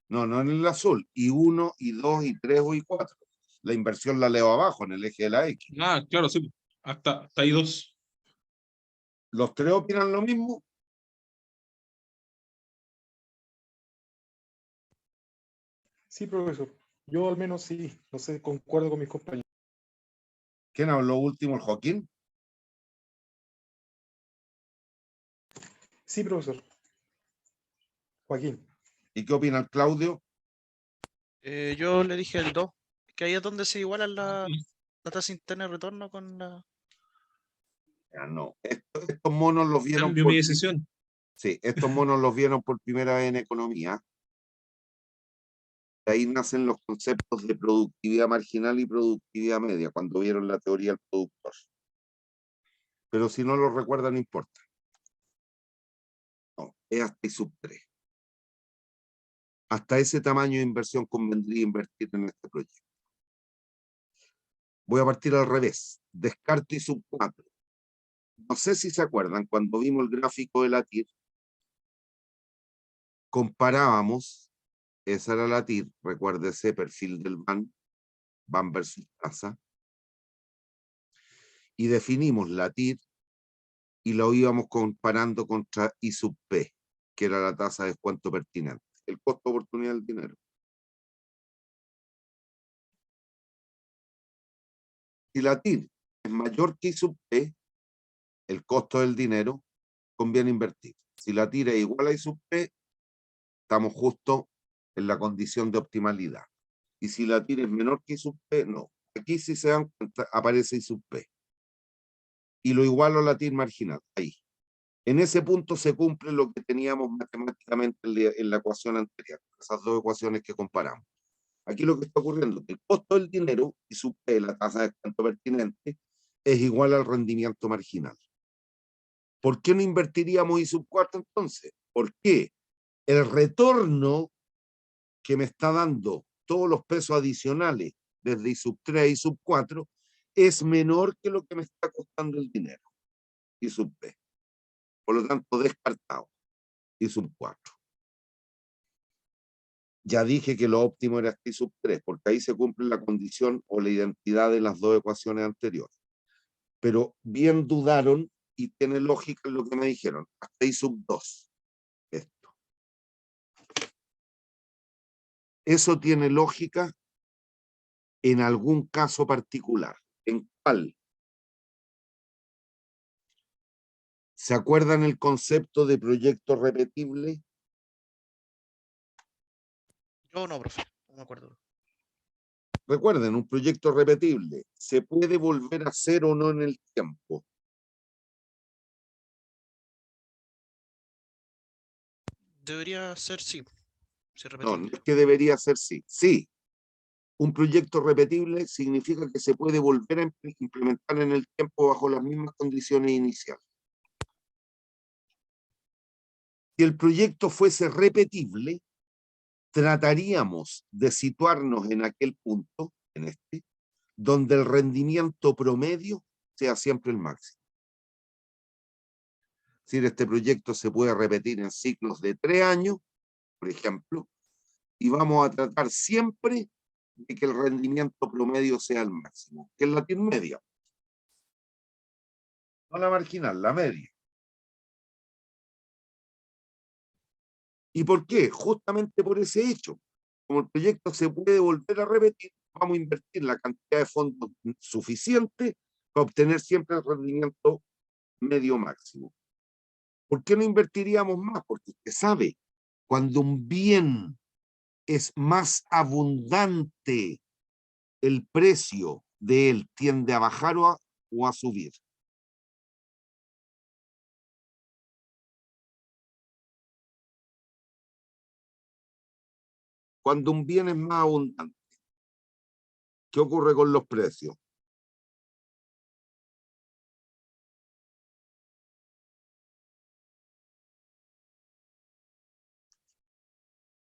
No, no en el azul. Y 1, y 2, y 3 o y 4. La inversión la leo abajo, en el eje de la X. Ah, claro, sí. Hasta ahí 2. ¿Los tres opinan lo mismo? Sí, profesor. Yo al menos sí, no sé, concuerdo con mis compañeros. ¿Quién habló último? ¿El Joaquín? Sí, profesor. Joaquín. ¿Y qué opina el Claudio? Yo le dije el 2, que ahí es donde se igualan la tasa interna de retorno con la... Ya no. Estos monos los vieron Cambio mi decisión. Sí, estos monos los vieron por primera vez en economía. De ahí nacen los conceptos de productividad marginal y productividad media, cuando vieron la teoría del productor. Pero si no lo recuerdan, no importa. No, es hasta I sub 3. Hasta ese tamaño de inversión convendría invertir en este proyecto. Voy a partir al revés. Descarto I sub 4. No sé si se acuerdan, cuando vimos el gráfico de la TIR, comparábamos, esa era la TIR, recuérdese, perfil del BAN versus tasa, y definimos la TIR y lo íbamos comparando contra I sub P, que era la tasa de descuento pertinente, el costo de oportunidad del dinero. Si la TIR es mayor que I sub P, el costo del dinero, conviene invertir. Si la TIR es igual a I sub P, estamos justo en la condición de optimalidad. Y si la TIR es menor que I sub P, no. Aquí, si se dan cuenta, aparece I sub P. Y lo igualo a la TIR marginal, ahí. En ese punto se cumple lo que teníamos matemáticamente en la ecuación anterior, esas dos ecuaciones que comparamos. Aquí lo que está ocurriendo es que el costo del dinero y su P, la tasa de descuento pertinente, es igual al rendimiento marginal. ¿Por qué no invertiríamos I sub 4 entonces? Porque el retorno que me está dando todos los pesos adicionales desde I sub 3 a I sub 4 es menor que lo que me está costando el dinero, I sub P. Por lo tanto, descartado, I sub 4. Ya dije que lo óptimo era I sub 3, porque ahí se cumple la condición o la identidad de las dos ecuaciones anteriores. Pero bien dudaron y tiene lógica en lo que me dijeron. Hasta I sub 2. Esto. Eso tiene lógica en algún caso particular. ¿En cuál? ¿Se acuerdan el concepto de proyecto repetible? Yo no, profe, no me acuerdo. Recuerden, un proyecto repetible se puede volver a hacer o no en el tiempo. Debería ser sí, si No, repetible. no es que debería ser sí. Sí, un proyecto repetible significa que se puede volver a implementar en el tiempo bajo las mismas condiciones iniciales. Si el proyecto fuese repetible, trataríamos de situarnos en aquel punto, en este, donde el rendimiento promedio sea siempre el máximo. Es decir, este proyecto se puede repetir en ciclos de 3 años, por ejemplo, y vamos a tratar siempre de que el rendimiento promedio sea el máximo, que es la TIR media. No la marginal, la media. ¿Y por qué? Justamente por ese hecho. Como el proyecto se puede volver a repetir, vamos a invertir la cantidad de fondos suficiente para obtener siempre el rendimiento medio máximo. ¿Por qué no invertiríamos más? Porque usted sabe, cuando un bien es más abundante, el precio de él tiende a bajar o a subir. Cuando un bien es más abundante, ¿qué ocurre con los precios?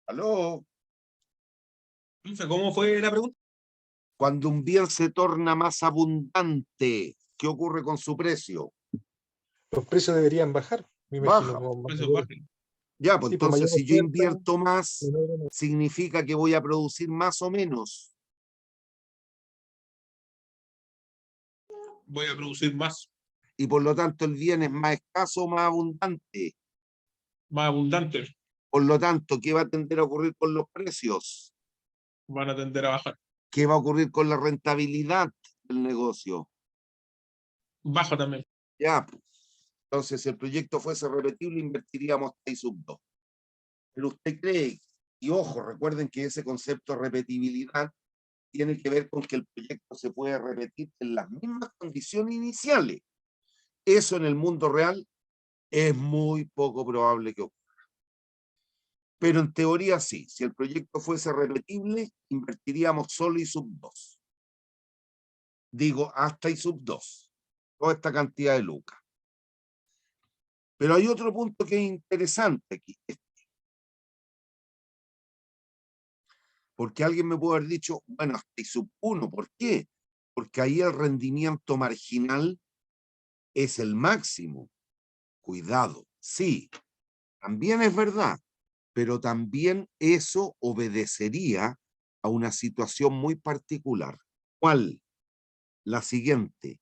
¿Aló? Profe, ¿cómo fue la pregunta? Cuando un bien se torna más abundante, ¿qué ocurre con su precio? Los precios deberían bajar, me imagino. Baja. Como Precios mayor- bajen. Ya, pues sí, por entonces mayor si yo oferta, invierto más, menor demanda. significa que voy a producir más o menos. Voy a producir más, Y por lo tanto el bien es más escaso o más abundante. más abundantes. Por lo tanto, ¿qué va a tender a ocurrir con los precios? Van a tender a bajar. ¿Qué va a ocurrir con la rentabilidad del negocio? Baja también. Ya, pues. Entonces, si el proyecto fuese repetible, invertiríamos T sub 2. Pero usted cree, y ojo, recuerden que ese concepto de repetibilidad tiene que ver con que el proyecto se puede repetir en las mismas condiciones iniciales. Eso en el mundo real es muy poco probable que ocurra. Pero en teoría sí, si el proyecto fuese repetible, invertiríamos solo I sub 2. Digo, hasta I sub 2. Toda esta cantidad de lucas. Pero hay otro punto que es interesante aquí. Porque alguien me puede haber dicho, bueno, hasta I sub 1. ¿Por qué? Porque ahí el rendimiento marginal es el máximo. Cuidado, sí, también es verdad, pero también eso obedecería a una situación muy particular. ¿Cuál? La siguiente.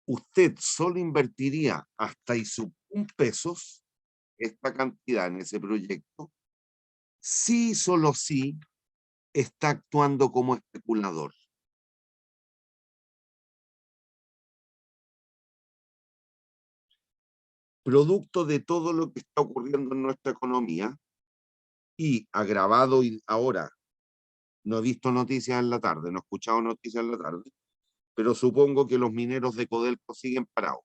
Usted solo invertiría hasta I sub 1 pesos, esta cantidad en ese proyecto, si solo si está actuando como especulador. Producto de todo lo que está ocurriendo en nuestra economía y agravado y ahora, no he visto noticias en la tarde, no he escuchado noticias en la tarde, pero supongo que los mineros de Codelco siguen parados.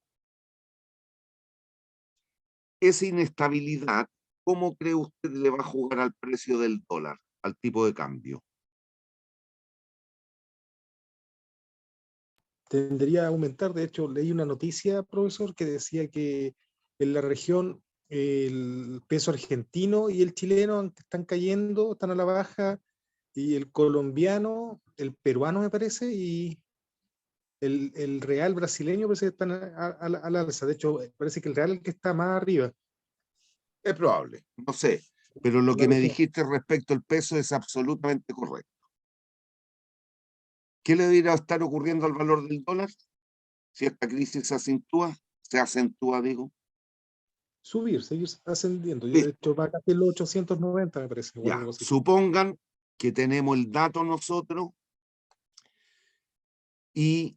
Esa inestabilidad, ¿cómo cree usted le va a jugar al precio del dólar, al tipo de cambio? Tendería a aumentar. De hecho, leí una noticia, profesor, que decía que en la región el peso argentino y el chileno están cayendo, están a la baja, y el colombiano, el peruano me parece, y el real brasileño parece que están a la alza. De hecho, parece que el real es el que está más arriba Es probable, no sé, pero lo en la que me región. dijiste respecto al peso es absolutamente correcto. ¿Qué le debería estar ocurriendo al valor del dólar si esta crisis se acentúa, digo? Subir, seguir ascendiendo. Yo, de Listo, hecho, va casi en los 890, me parece, o ya. algo así. Supongan que tenemos el dato nosotros y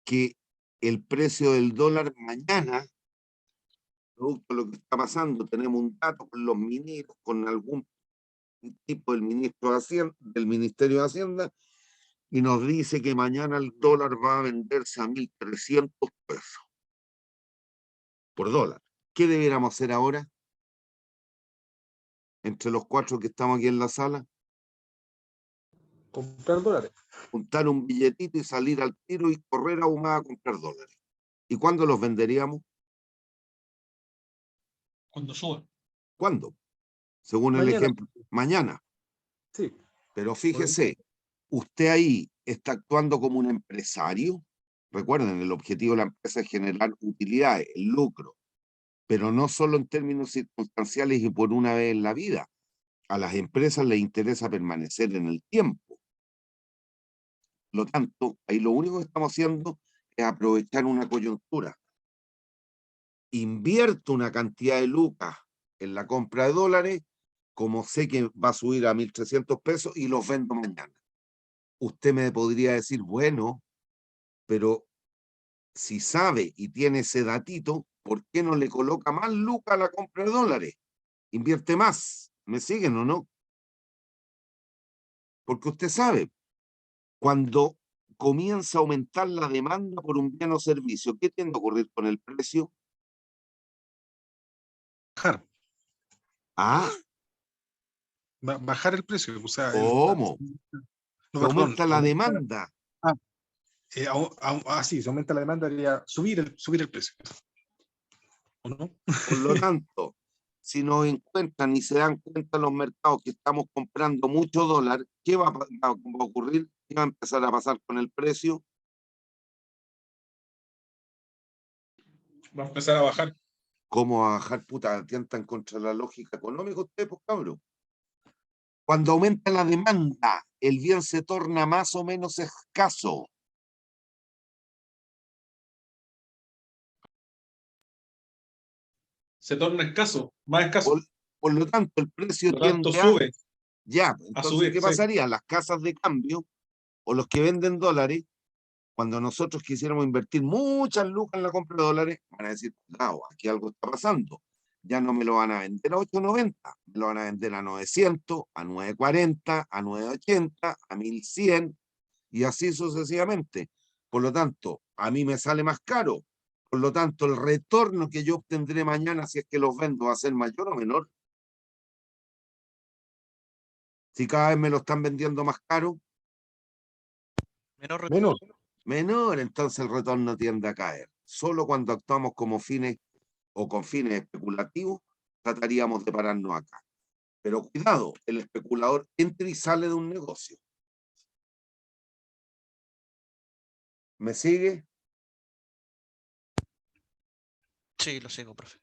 que el precio del dólar mañana, producto de lo que está pasando, tenemos un dato con los mineros, con algún tipo del ministro de Hacienda, del Ministerio de Hacienda, y nos dice que mañana el dólar va a venderse a 1.300 pesos por dólar. ¿Qué deberíamos hacer ahora? Entre los cuatro que estamos aquí en la sala, Comprar dólares. juntar un billetito y salir al tiro y correr a Humada a comprar dólares. ¿Y cuándo los venderíamos? Cuando suba. ¿Cuándo? Según el Mañana, ejemplo, mañana. sí. Pero fíjese, usted ahí está actuando como un empresario. Recuerden, el objetivo de la empresa es generar utilidades, el lucro, pero no solo en términos circunstanciales y por una vez en la vida. A las empresas les interesa permanecer en el tiempo. Por lo tanto, ahí lo único que estamos haciendo es aprovechar una coyuntura. Invierto una cantidad de lucas en la compra de dólares, como sé que va a subir a 1.300 pesos y los vendo mañana. Usted me podría decir, bueno, pero si sabe y tiene ese datito, ¿por qué no le coloca más lucas a la compra de dólares? Invierte más. ¿Me siguen o no? Porque usted sabe, cuando comienza a aumentar la demanda por un bien o servicio, ¿qué tiende a ocurrir con el precio? Bajar. Ah, bajar el precio. O sea, ¿Cómo? no, Se aumenta la aumentar- demanda. sí, se aumenta la demanda, debería subir el precio. ¿O no? Por lo tanto, si nos encuentran y se dan cuenta los mercados que estamos comprando mucho dólar, ¿qué va a ocurrir? ¿Qué va a empezar a pasar con el precio? Va a empezar a bajar. ¿Cómo a bajar? Puta, atientan contra la lógica económica ustedes, pues, cabrón. Cuando aumenta la demanda, el bien se torna más o menos escaso. Se torna escaso, más escaso. Por lo tanto, el precio Por lo tanto, tiende a... sube Ya, a entonces, subir. ¿qué Sí. pasaría? Las casas de cambio o los que venden dólares, cuando nosotros quisiéramos invertir muchas lucas en la compra de dólares, van a decir, no, aquí algo está pasando. Ya no me lo van a vender a 8.90, me lo van a vender a 900, a 940, a 980, a 1100 y así sucesivamente. Por lo tanto, a mí me sale más caro. Por lo tanto, el retorno que yo obtendré mañana, si es que los vendo, va a ser mayor o menor. Si cada vez me lo están vendiendo más caro, Menor retorno. Menos. menor, entonces el retorno tiende a caer. Solo cuando actuamos como fines o con fines especulativos, trataríamos de pararnos acá. Pero cuidado, el especulador entra y sale de un negocio. ¿Me sigue? Sí, lo sigo, profe.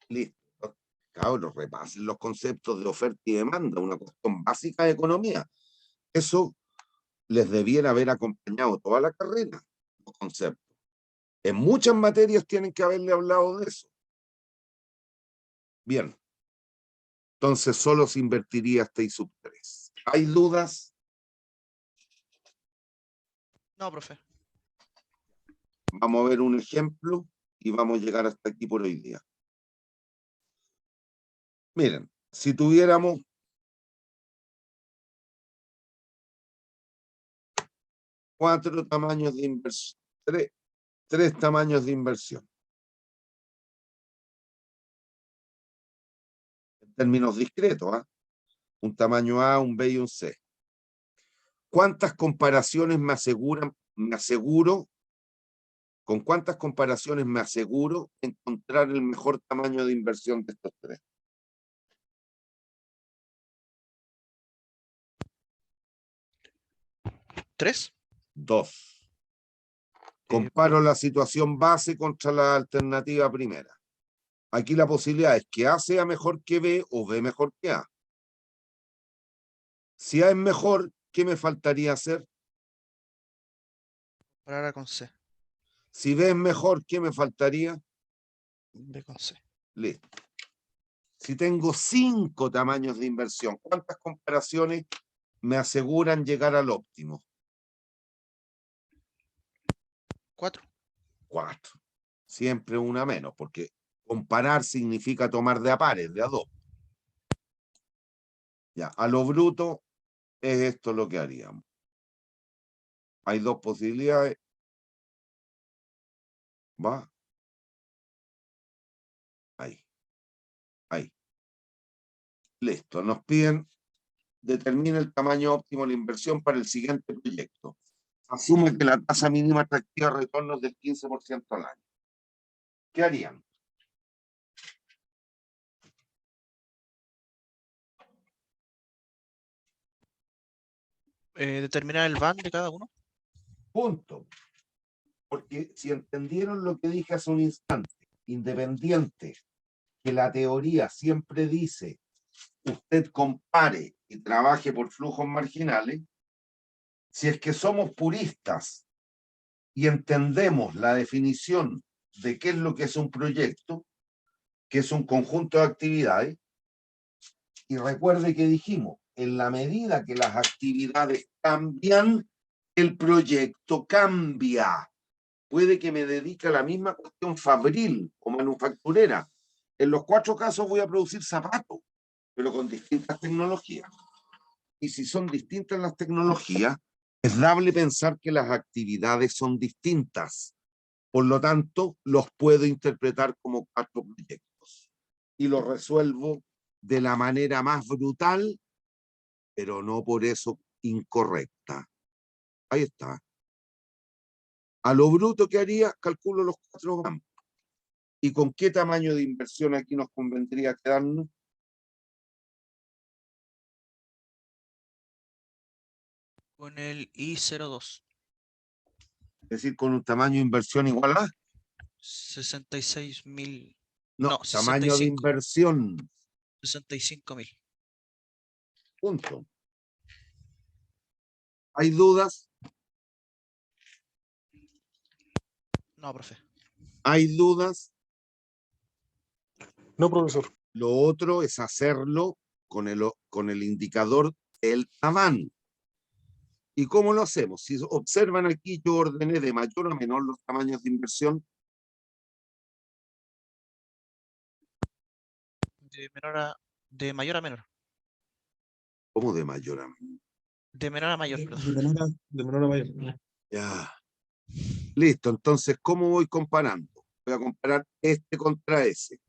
Listo. Cabros, repasen los conceptos de oferta y demanda, una cuestión básica de economía. Eso les debiera haber acompañado toda la carrera, los conceptos. En muchas materias tienen que haberle hablado de eso. Bien. Entonces solo se invertiría hasta I sub 3. ¿Hay dudas? No, profe. Vamos a ver un ejemplo y vamos a llegar hasta aquí por hoy día. Miren, si tuviéramos cuatro tamaños de inversión, tres tamaños de inversión, en términos discretos, ¿eh? Un tamaño A, un B y un C. ¿Cuántas comparaciones me aseguro, con cuántas comparaciones me aseguro encontrar el mejor tamaño de inversión de estos tres? 3. 2. Comparo la situación base contra la alternativa primera. Aquí la posibilidad es que A sea mejor que B o B mejor que A. Si A es mejor, ¿qué me faltaría hacer? Comparar A con C. Si B es mejor, ¿qué me faltaría? B con C. Listo. Si tengo 5 tamaños de inversión, ¿cuántas comparaciones me aseguran llegar al óptimo? 4. 4. Siempre una menos, porque comparar significa tomar de a pares, de a dos. Ya, a lo bruto es esto lo que haríamos. Hay dos posibilidades. Va. Ahí. Ahí. Listo. Nos piden, determina el tamaño óptimo de la inversión para el siguiente proyecto. Asume que la tasa mínima atractiva de retorno es del 15% al año. ¿Qué harían? Determinar el band de cada uno. Punto. Porque si entendieron lo que dije hace un instante, independiente, que la teoría siempre dice, usted compare y trabaje por flujos marginales, si es que somos puristas y entendemos la definición de qué es lo que es un proyecto, que es un conjunto de actividades, y recuerde que dijimos, en la medida que las actividades cambian, el proyecto cambia. Puede que me dedique a la misma cuestión fabril o manufacturera. En los 4 casos voy a producir zapatos, pero con distintas tecnologías. Y si son distintas las tecnologías, es dable pensar que las actividades son distintas. Por lo tanto, los puedo interpretar como 4 proyectos. Y los resuelvo de la manera más brutal pero no por eso incorrecta. Ahí está. A lo bruto que haría, calculo los 4 bancos. ¿Y con qué tamaño de inversión aquí nos convendría quedarnos? Con el I02. Es decir, con un tamaño de inversión igual a... 66.000. No, No, tamaño de 65. inversión. 65.000. Punto. ¿Hay dudas? No, profe. ¿Hay dudas? No, profesor. Lo otro es hacerlo con el indicador del tamaño. ¿Y cómo lo hacemos? Si observan aquí, yo ordené de mayor a menor los tamaños de inversión. De mayor a menor. ¿Cómo de mayor a menor? De menor a mayor, De perdón. de menor a mayor. Ya. Listo, entonces, ¿cómo voy comparando? Voy a comparar este contra ese.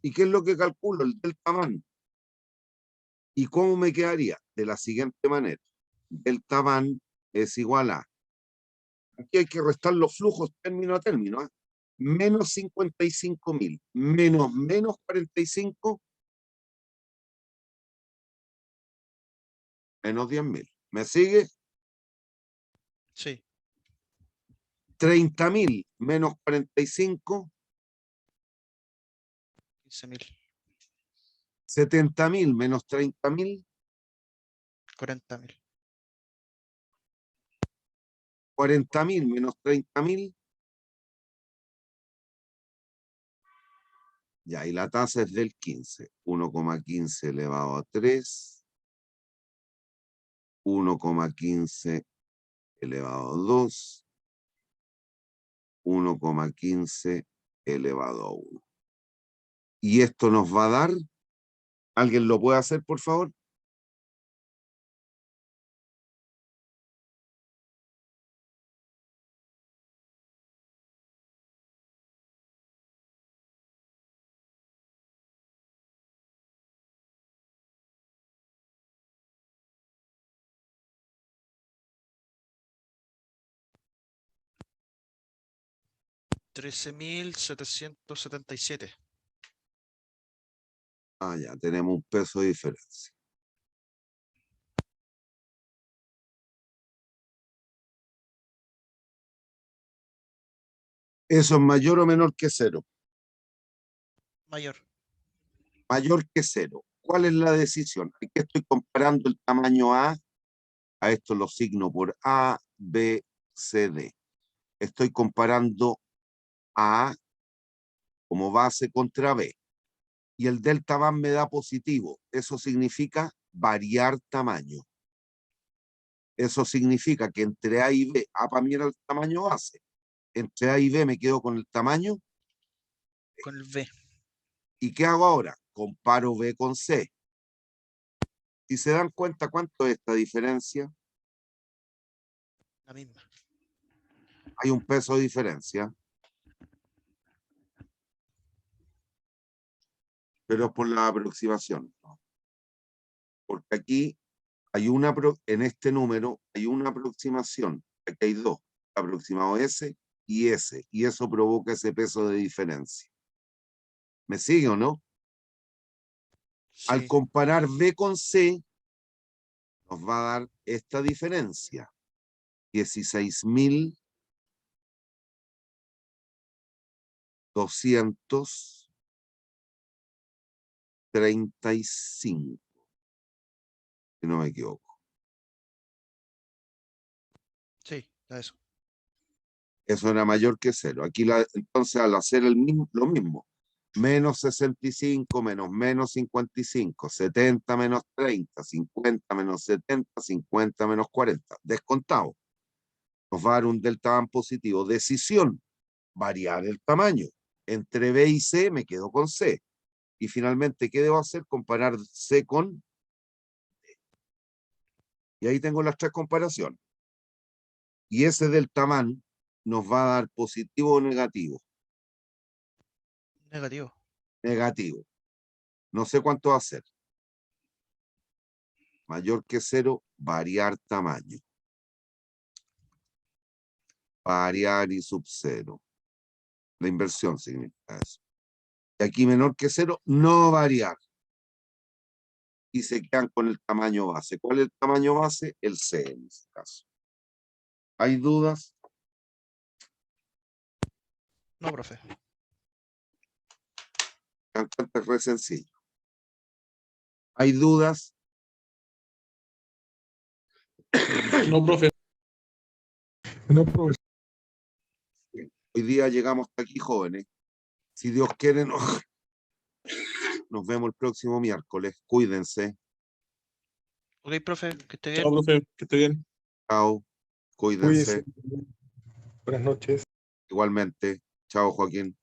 ¿Y qué es lo que calculo? El del tamaño. ¿Y cómo me quedaría? De la siguiente manera. Del tamaño es igual a... Aquí hay que restar los flujos término a término. Menos 55.000 menos 45, menos 10.000. ¿Me sigue? Sí. 30.000 menos 45, 15.000. 70.000 menos 30.000, 40.000. 40.000 menos 30.000. Ya, y la tasa es del 15. 1,15 elevado a 3. 1,15 elevado a 2. 1,15 elevado a 1. Y esto nos va a dar, ¿alguien lo puede hacer, por favor? $13.777. Ah, ya, tenemos un peso de diferencia. ¿Eso es mayor o menor que 0? Mayor. Mayor que 0. ¿Cuál es la decisión? Aquí estoy comparando el tamaño A esto lo signo por A, B, C, D. Estoy comparando A como base contra B. Y el delta van me da positivo. Eso significa variar tamaño. Eso significa que entre A y B, A para mí era el tamaño base. Entre A y B me quedo con el tamaño. Con el B. ¿Y qué hago ahora? Comparo B con C. Si se dan cuenta, ¿cuánto es esta diferencia? La misma. Hay un peso de diferencia. Pero es por la aproximación, ¿no? Porque aquí hay en este número hay una aproximación. Aquí hay dos, aproximado S y S, y eso provoca ese peso de diferencia. ¿Me sigue o no? Al Sí. comparar B con C, nos va a dar esta diferencia. 16.235, si no me equivoco. Sí, da eso. Eso era mayor que 0. Aquí entonces al hacer lo mismo, menos 65 menos 55, 70 menos 30, 50 menos 70, 50 menos 40, descontado. Nos va a dar un delta van positivo. Decisión, variar el tamaño. Entre B y C me quedo con C. Y finalmente, ¿qué debo hacer? Comparar C con D. Y ahí tengo las 3 comparaciones. Y ese delta van nos va a dar positivo o negativo. Negativo. Negativo. No sé cuánto va a ser. mayor que 0, variar tamaño. Variar y sub 0. La inversión significa eso. Y aquí menor que 0, no variar. Y se quedan con el tamaño base. ¿Cuál es el tamaño base? El C en este caso. ¿Hay dudas? No, profe. Es re sencillo. ¿Hay dudas? No, profe. No, profesor. Hoy día llegamos hasta aquí, jóvenes. Si Dios quiere, nos vemos el próximo miércoles. Cuídense. Ok, profe, que esté bien. Chao, profe. Que esté bien. Chao. Cuídese. Cuídense. Buenas noches. Igualmente. Chao, Joaquín.